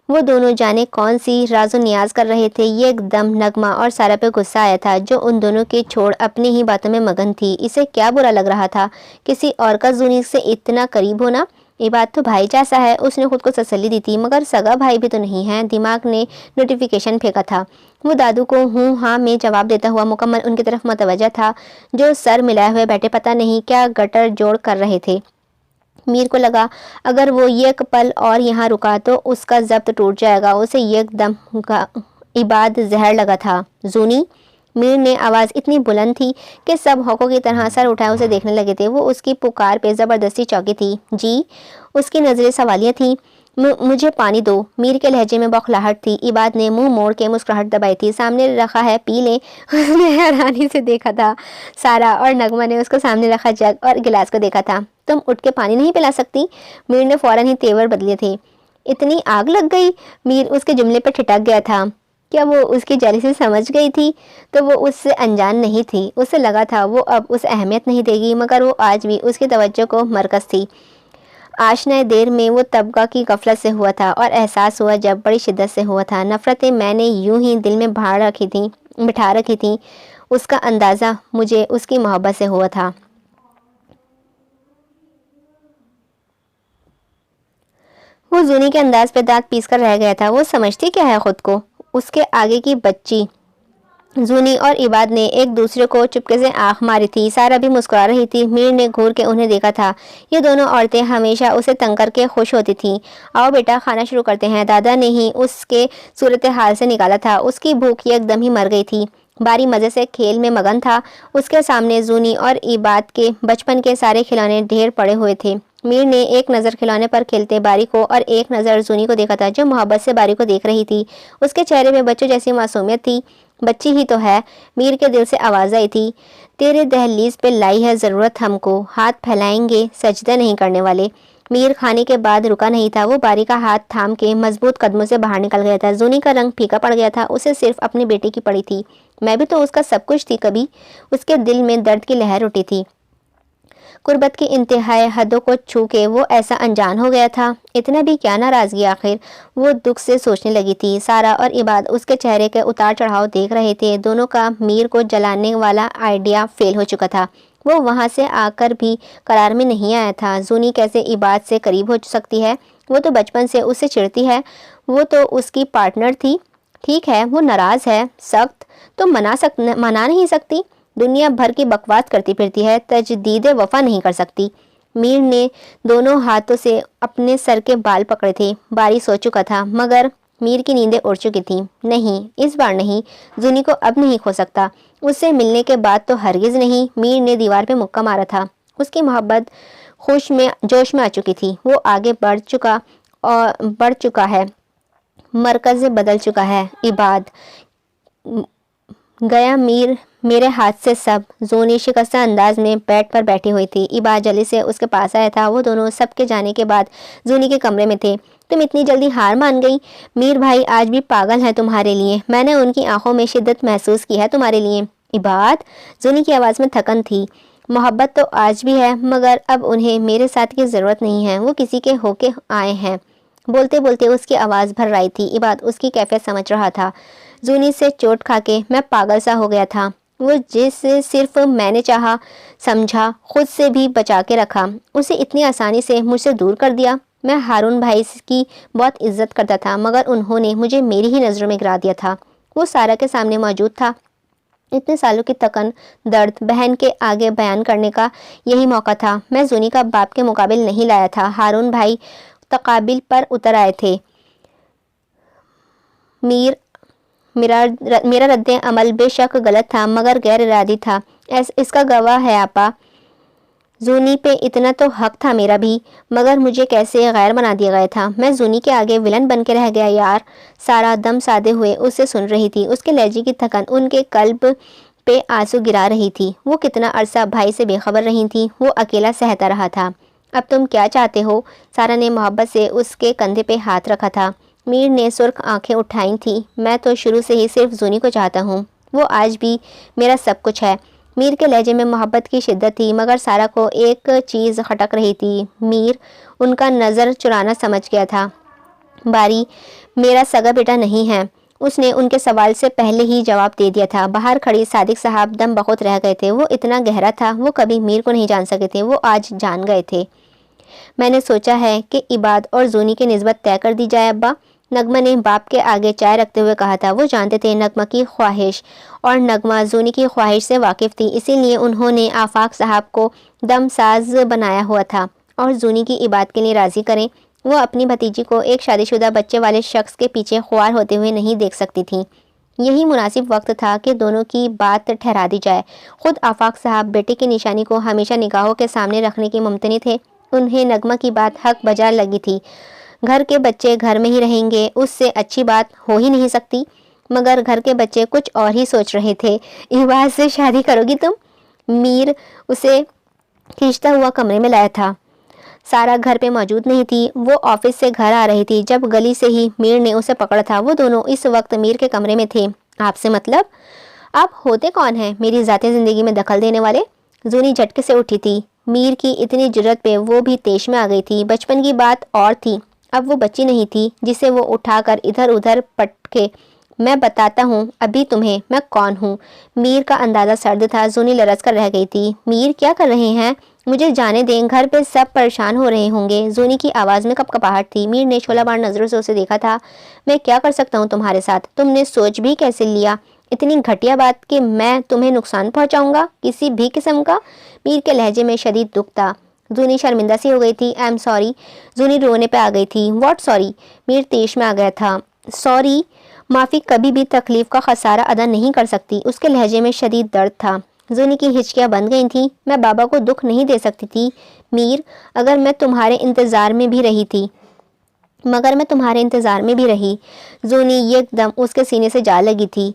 وہ دونوں جانے کون سی راز و نیاز کر رہے تھے۔ یک دم نغمہ اور سارا پہ غصہ آیا تھا جو ان دونوں کے چھوڑ اپنی ہی باتوں میں مگن تھی۔ اسے کیا برا لگ رہا تھا کسی اور کا زونی سے اتنا قریب ہونا؟ عباد تو بھائی جیسا ہے، اس نے خود کو تسلی دی تھی، مگر سگا بھائی بھی تو نہیں ہے۔ دماغ نے نوٹیفیکیشن پھینکا تھا۔ وہ دادو کو ہوں ہاں میں جواب دیتا ہوا مکمل ان کی طرف متوجہ تھا جو سر ملائے ہوئے بیٹھے پتہ نہیں کیا گٹر جوڑ کر رہے تھے۔ میر کو لگا اگر وہ یک پل اور یہاں رکا تو اس کا ضبط ٹوٹ جائے گا۔ اسے یک دم عباد زہر لگا تھا۔ زونی، میر نے آواز اتنی بلند تھی کہ سب ہوکوں کی طرح سر اٹھائے اسے دیکھنے لگے تھے۔ وہ اس کی پکار پہ زبردستی چونکی تھی۔ جی؟ اس کی نظریں سوالیہ تھیں۔ مجھے پانی دو، میر کے لہجے میں بوکھلاہٹ تھی۔ عباد نے منہ موڑ کے مسکراہٹ دبائی تھی۔ سامنے رکھا ہے، پی لیں۔ اس نے حیرانی سے دیکھا تھا۔ سارا اور نغمہ نے اس کو سامنے رکھا جگ اور گلاس کو دیکھا تھا۔ تم اٹھ کے پانی نہیں پلا سکتی؟ میر نے فوراً ہی تیور بدلے تھے۔ اتنی آگ لگ گئی؟ میر اس کے جملے پر ٹھٹک گیا تھا۔ کیا وہ اس کی جیلسی سمجھ گئی تھی؟ تو وہ اس سے انجان نہیں تھی۔ اسے لگا تھا وہ اب اسے اہمیت نہیں دے گی، مگر وہ آج بھی اس کی توجہ کو مرکز تھی۔ آشنائے دیر میں وہ طبقہ کی غفلت سے ہوا تھا اور احساس ہوا جب بڑی شدت سے ہوا تھا۔ نفرتیں میں نے یوں ہی دل میں بٹھا رکھی تھیں، اس کا اندازہ مجھے اس کی محبت سے ہوا تھا۔ وہ زونی کے انداز پہ دانت پیس کر رہ گیا تھا۔ وہ سمجھتی کیا ہے خود کو؟ اس کے آگے کی بچی؟ زونی اور عباد نے ایک دوسرے کو چپکے سے آنکھ ماری تھی۔ سارا بھی مسکرا رہی تھی۔ میر نے گھور کے انہیں دیکھا تھا۔ یہ دونوں عورتیں ہمیشہ اسے تنگ کر کے خوش ہوتی تھیں۔ آؤ بیٹا کھانا شروع کرتے ہیں۔ دادا نے ہی اس کے صورتحال سے نکالا تھا۔ اس کی بھوک یک دم ہی مر گئی تھی۔ باری مزے سے کھیل میں مگن تھا۔ اس کے سامنے زونی اور عباد کے بچپن کے سارے کھلونے ڈھیر پڑے ہوئے تھے۔ میر نے ایک نظر کھلونے پر کھیلتے باری کو اور ایک نظر زونی کو دیکھا تھا جو محبت سے باری کو دیکھ رہی تھی۔ اس کے چہرے میں بچوں جیسی معصومیت تھی۔ بچی ہی تو ہے۔ میر کے دل سے آواز آئی تھی، تیرے دہلیز پہ لائی ہے ضرورت ہم کو، ہاتھ پھیلائیں گے سجدہ نہیں کرنے والے۔ میر کھانے کے بعد رکا نہیں تھا۔ وہ باری کا ہاتھ تھام کے مضبوط قدموں سے باہر نکل گیا تھا۔ زونی کا رنگ پھیکا پڑ گیا تھا۔ اسے صرف اپنی بیٹی کی پڑی تھی۔ میں بھی تو اس کا سب کچھ تھی کبھی۔ اس کے دل میں درد کی لہر اٹھی تھی۔ قربت کی انتہائی حدوں کو چھو کے وہ ایسا انجان ہو گیا تھا۔ اتنا بھی کیا ناراضگی آخر؟ وہ دکھ سے سوچنے لگی تھی۔ سارا اور عباد اس کے چہرے کے اتار چڑھاؤ دیکھ رہے تھے۔ دونوں کا میر کو جلانے والا آئیڈیا فیل ہو چکا تھا۔ وہ وہاں سے آ کر بھی قرار میں نہیں آیا تھا۔ زونی کیسے عباد سے قریب ہو سکتی ہے؟ وہ تو بچپن سے اس سے چڑھتی ہے، وہ تو اس کی پارٹنر تھی۔ ٹھیک ہے وہ ناراض ہے، سخت تو منا نہیں سکتی، دنیا بھر کی بکواس کرتی پھرتی ہے، تجدید وفا نہیں کر سکتی۔ میر نے دونوں ہاتھوں سے اپنے سر کے بال پکڑے تھے۔ بارش ہو چکا تھا مگر میر کی نیندیں اڑ چکی تھیں۔ نہیں، اس بار نہیں، زونی کو اب نہیں کھو سکتا، اس سے ملنے کے بعد تو ہرگز نہیں۔ میر نے دیوار پہ مکہ مارا تھا، اس کی محبت جوش میں آ چکی تھی، وہ آگے بڑھ چکا ہے، مرکز بدل چکا ہے۔ عباد گیا میرے ہاتھ سے سب۔ زونی شکستہ انداز میں بیڈ پر بیٹھی ہوئی تھی، عباد جلدی سے اس کے پاس آیا تھا۔ وہ دونوں سب کے جانے کے بعد زونی کے کمرے میں تھے۔ تم اتنی جلدی ہار مان گئی؟ میر بھائی آج بھی پاگل ہیں تمہارے لیے، میں نے ان کی آنکھوں میں شدت محسوس کی ہے تمہارے لیے۔ عباد، زونی کی آواز میں تھکن تھی، محبت تو آج بھی ہے مگر اب انہیں میرے ساتھ کی ضرورت نہیں ہے، وہ کسی کے ہو کے آئے ہیں۔ بولتے بولتے اس کی آواز بھر رہی تھی۔ عباد اس کی کیفیت سمجھ رہا تھا۔ زونی سے چوٹ کھا کے میں پاگل سا ہو گیا تھا، وہ جس صرف میں نے چاہا سمجھا، خود سے بھی بچا کے رکھا، اسے اتنی آسانی سے مجھ سے دور کر دیا۔ میں ہارون بھائی کی بہت عزت کرتا تھا مگر انہوں نے مجھے میری ہی نظروں میں گرا دیا تھا۔ وہ سارا کے سامنے موجود تھا۔ اتنے سالوں کی تکن، درد بہن کے آگے بیان کرنے کا یہی موقع تھا۔ میں زونی کا باپ کے مقابل نہیں لایا تھا، ہارون بھائی تقابل پر اتر آئے تھے۔ میرا رد عمل بے شک غلط تھا مگر غیر ارادی تھا، اس کا گواہ ہے آپا۔ زونی پہ اتنا تو حق تھا میرا بھی، مگر مجھے کیسے غیر بنا دیا گیا تھا، میں زونی کے آگے ولن بن کے رہ گیا یار۔ سارا دم سادے ہوئے اسے سن رہی تھی، اس کے لہجے کی تھکن ان کے قلب پہ آنسو گرا رہی تھی۔ وہ کتنا عرصہ بھائی سے بے خبر رہی تھی، وہ اکیلا سہتا رہا تھا۔ اب تم کیا چاہتے ہو؟ سارا نے محبت سے اس کے کندھے پہ ہاتھ رکھا تھا۔ میر نے سرخ آنکھیں اٹھائی تھیں۔ میں تو شروع سے ہی صرف زونی کو چاہتا ہوں، وہ آج بھی میرا سب کچھ ہے۔ میر کے لہجے میں محبت کی شدت تھی مگر سارا کو ایک چیز کھٹک رہی تھی۔ میر ان کا نظر چرانا سمجھ گیا تھا۔ باری میرا سگا بیٹا نہیں ہے، اس نے ان کے سوال سے پہلے ہی جواب دے دیا تھا۔ باہر کھڑی صادق صاحب دم بخود رہ گئے تھے، وہ اتنا گہرا تھا، وہ کبھی میر کو نہیں جان سکے تھے، وہ آج جان گئے تھے۔ میں نے سوچا ہے کہ عباد اور زونی کی نسبت طے کر دی جائے ابا، نغمہ نے باپ کے آگے چائے رکھتے ہوئے کہا تھا۔ وہ جانتے تھے نغمہ کی خواہش، اور نغمہ زونی کی خواہش سے واقف تھی، اسی لیے انہوں نے آفاق صاحب کو دم ساز بنایا ہوا تھا اور زونی کی عباد کے لیے راضی کریں۔ وہ اپنی بھتیجی کو ایک شادی شدہ بچے والے شخص کے پیچھے خوار ہوتے ہوئے نہیں دیکھ سکتی تھیں۔ یہی مناسب وقت تھا کہ دونوں کی بات ٹھہرا دی جائے۔ خود آفاق صاحب بیٹے کی نشانی کو ہمیشہ نگاہوں کے سامنے رکھنے کی ممتنع تھے۔ انہیں نغمہ کی بات حق بجا لگی تھی۔ گھر کے بچے گھر میں ہی رہیں گے، اس سے اچھی بات ہو ہی نہیں سکتی، مگر گھر کے بچے کچھ اور ہی سوچ رہے تھے۔ عباد سے شادی کرو گی تم؟ میر اسے کھینچتا ہوا کمرے میں لایا تھا۔ سارا گھر پہ موجود نہیں تھی، وہ آفس سے گھر آ رہی تھی جب گلی سے ہی میر نے اسے پکڑا تھا۔ وہ دونوں اس وقت میر کے کمرے میں تھے۔ آپ سے مطلب؟ آپ ہوتے کون ہیں میری ذاتی زندگی میں دخل دینے والے؟ زونی جھٹکے سے اٹھی تھی۔ میر کی اتنی جرت پہ وہ بھی طیش میں آ گئی تھی۔ بچپن کی بات اور تھی، اب وہ بچی نہیں تھی جسے وہ اٹھا کر ادھر ادھر پٹکے۔ میں بتاتا ہوں ابھی تمہیں میں کون ہوں۔ میر کا اندازہ سرد تھا۔ زونی لرز کر رہ گئی تھی۔ میر کیا کر رہے ہیں؟ مجھے جانے دیں، گھر پہ سب پریشان ہو رہے ہوں گے۔ زونی کی آواز میں کپکپاہٹ تھی۔ میر نے شعلہ بار نظروں سے اسے دیکھا تھا۔ میں کیا کر سکتا ہوں تمہارے ساتھ؟ تم نے سوچ بھی کیسے لیا اتنی گھٹیا بات کہ میں تمہیں نقصان پہنچاؤں گا کسی بھی قسم کا؟ میر کے لہجے میں شدید دکھ تھا۔ زونی شرمندہ سی ہو گئی تھی۔ I am sorry. زونی رونے پہ آ گئی تھی۔ What sorry? میر طیش میں آ گیا تھا۔ سوری، معافی کبھی بھی تکلیف کا خسارہ ادا نہیں کر سکتی۔ اس کے لہجے میں شدید درد تھا۔ زونی کی ہچکیاں بند گئی تھیں۔ میں بابا کو دکھ نہیں دے سکتی تھی میر، اگر میں تمہارے انتظار میں بھی رہی تھی، مگر میں تمہارے انتظار میں بھی رہی۔ زونی ایک دم اس کے سینے سے جا لگی تھی۔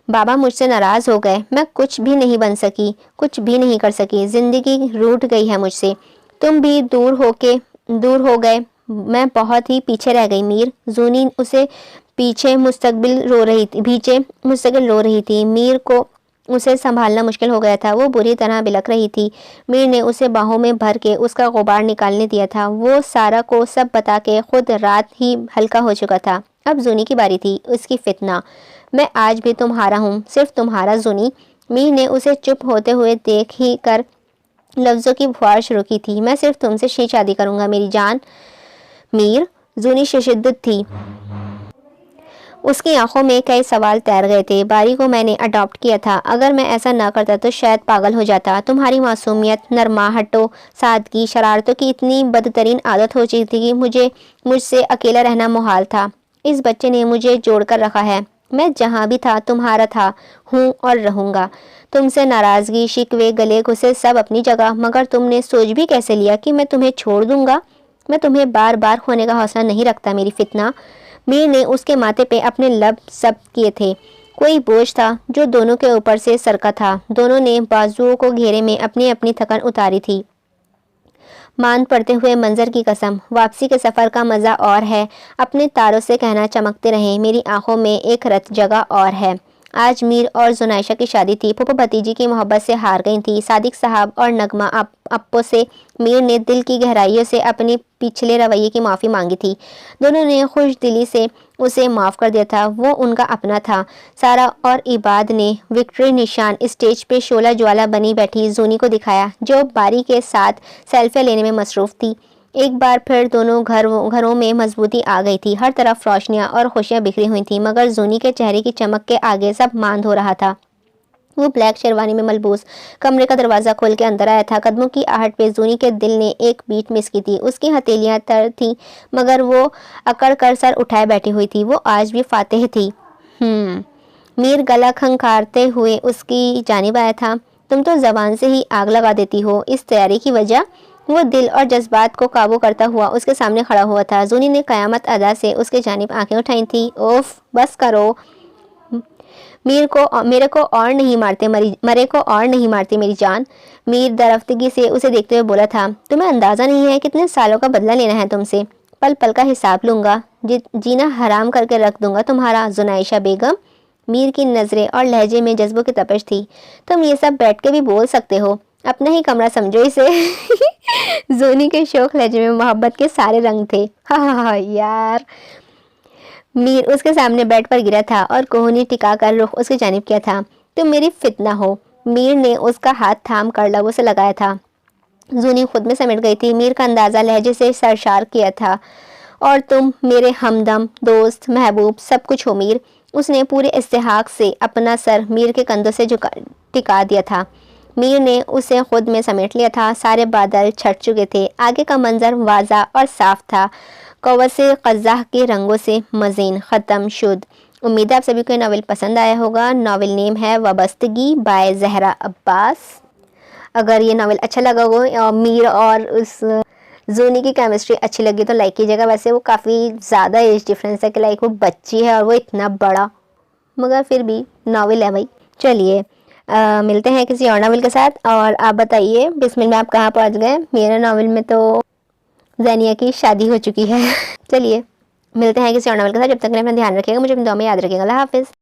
بابا مجھ سے ناراض ہو گئے، میں کچھ بھی نہیں بن سکی، کچھ بھی نہیں کر سکی، زندگی روٹھ گئی ہے مجھ سے۔ تم بھی دور ہو گئے، میں بہت ہی پیچھے رہ گئی میر۔ زونی اسے پیچھے مستقبل رو رہی تھی۔ میر کو اسے سنبھالنا مشکل ہو گیا تھا۔ وہ بری طرح بلک رہی تھی۔ میر نے اسے باہوں میں بھر کے اس کا غبار نکالنے دیا تھا۔ وہ سارا کو سب بتا کے خود رات ہی ہلکا ہو چکا تھا۔ اب زونی کی باری تھی۔ اس کی فتنہ، میں آج بھی تمہارا ہوں، صرف تمہارا زونی۔ میر نے اسے چپ ہوتے ہوئے دیکھ ہی کر لفظوں کی بھوار شروع کی تھی۔ میں صرف تم سے شادی کروں گا میری جان۔ میر، زونی شدت تھی۔ اس کی آنکھوں میں کئی سوال تیر گئے تھے۔ باری کو میں نے اڈاپٹ کیا تھا۔ اگر میں ایسا نہ کرتا تو شاید پاگل ہو جاتا۔ تمہاری معصومیت، نرما ہٹو سادگی، شرارتوں کی اتنی بدترین عادت ہو چکی تھی کہ مجھ سے اکیلا رہنا محال تھا۔ اس بچے نے مجھے جوڑ کر رکھا ہے۔ میں جہاں بھی تھا تمہارا تھا، ہوں اور رہوں گا۔ تم سے ناراضگی، شکوے، گلے گھسے سب اپنی جگہ، مگر تم نے سوچ بھی کیسے لیا کہ میں تمہیں چھوڑ دوں گا؟ میں تمہیں بار بار کھونے کا حوصلہ نہیں رکھتا میری فتنہ۔ میر نے اس کے ماتھے پہ اپنے لب ضبط کیے تھے۔ کوئی بوجھ تھا جو دونوں کے اوپر سے سرکا تھا۔ دونوں نے بازوؤں کو گھیرے میں اپنی اپنی تھکن اتاری تھی۔ ماند پڑتے ہوئے منظر کی قسم، واپسی کے سفر کا مزہ اور ہے۔ اپنے تاروں سے کہنا چمکتے رہیں، میری آنکھوں میں ایک رت جگہ اور ہے۔ آج میر اور زنائشہ کی شادی تھی۔ پھوپھو بھتیجی کی محبت سے ہار گئی تھی۔ صادق صاحب اور نغمہ اپو سے میر نے دل کی گہرائیوں سے اپنے پچھلے رویے کی معافی مانگی تھی۔ دونوں نے خوش دلی سے اسے معاف کر دیا تھا۔ وہ ان کا اپنا تھا۔ سارا اور عباد نے وکٹری نشان اسٹیج پہ شعلہ جوالا بنی بیٹھی زونی کو دکھایا، جو باری کے ساتھ سیلفیاں لینے میں مصروف تھی۔ ایک بار پھر دونوں گھروں میں مضبوطی آ گئی تھی۔ ہر طرف روشنیاں اور خوشیاں بکھری ہوئی تھیں، مگر زونی کے چہرے کی چمک کے آگے سب ماند ہو رہا تھا۔ وہ بلیک شیروانی میں ملبوس کمرے کا دروازہ کھول کے اندر آیا تھا۔ قدموں کی آہٹ پہ زونی کے دل نے ایک بیٹ مس کی تھی۔ اس کی ہتھیلیاں تر تھیں، مگر وہ اکڑ کر سر اٹھائے بیٹھی ہوئی تھی۔ وہ آج بھی فاتح تھی۔ میر گلا کھنکھارتے ہوئے اس کی جانب آیا تھا۔ تم تو زبان سے ہی آگ لگا دیتی ہو، اس تیاری کی وجہ؟ وہ دل اور جذبات کو قابو کرتا ہوا اس کے سامنے کھڑا ہوا تھا۔ زونی نے قیامت ادا سے اس کے جانب آنکھیں اٹھائی تھیں۔ اوف، بس کرو۔ مرے کو اور نہیں مارتے میری جان۔ میر درفتگی سے اسے دیکھتے ہوئے بولا تھا۔ تمہیں اندازہ نہیں ہے کتنے سالوں کا بدلہ لینا ہے تم سے۔ پل پل کا حساب لوں گا، جینا حرام کر کے رکھ دوں گا تمہارا۔ زنائشہ بیگم، میر کی نظریں اور لہجے میں جذبوں کی تپش تھی۔ تم یہ سب بیٹھ کے بھی بول سکتے ہو، اپنا ہی کمرہ سمجھو اسے۔ زونی کے شوق لہجے میں محبت کے سارے رنگ تھے۔ ہاں یار۔ میر اس کے سامنے بیڈ پر گرا تھا اور کوہنی ٹکا کر رخ اس کی جانب کیا تھا۔ تم میری فتنہ ہو۔ میر نے اس کا ہاتھ تھام کر لبوں سے لگایا تھا۔ زونی خود میں سمٹ گئی تھی۔ میر کا اندازہ لہجے سے سرشار کیا تھا۔ اور تم میرے ہمدم، دوست، محبوب، سب کچھ ہو میر۔ اس نے پورے استحقاق سے اپنا سر میر کے کندھوں سے ٹکا دیا تھا۔ میر نے اسے خود میں سمیٹ لیا تھا۔ سارے بادل چھٹ چکے تھے۔ آگے کا منظر واضح اور صاف تھا، قوس قزح کے رنگوں سے مزین ختم شد۔ امید ہے آپ سبھی کو یہ ناول پسند آیا ہوگا۔ ناول نیم ہے وابستگی بائے زہرا عباس۔ اگر یہ ناول اچھا لگا ہو، میر اور اس زونی کی کیمسٹری اچھی لگی تو لائک کیجیے گا۔ ویسے وہ کافی زیادہ ایج ڈیفرنس ہے کہ لائک وہ بچی ہے اور وہ اتنا بڑا، مگر پھر بھی ناول ہے بھائی۔ چلیے ملتے ہیں کسی اور ناول کے ساتھ، اور آپ بتائیے بسم اللہ آپ کہاں پہنچ گئے؟ میرے ناول میں تو زینیہ کی شادی ہو چکی ہے۔ چلیے ملتے ہیں کسی اور ناول کے ساتھ، جب تک کے لیے اپنا دھیان رکھیے گا، مجھے اپنی دعا میں یاد رکھیے گا۔ اللہ حافظ۔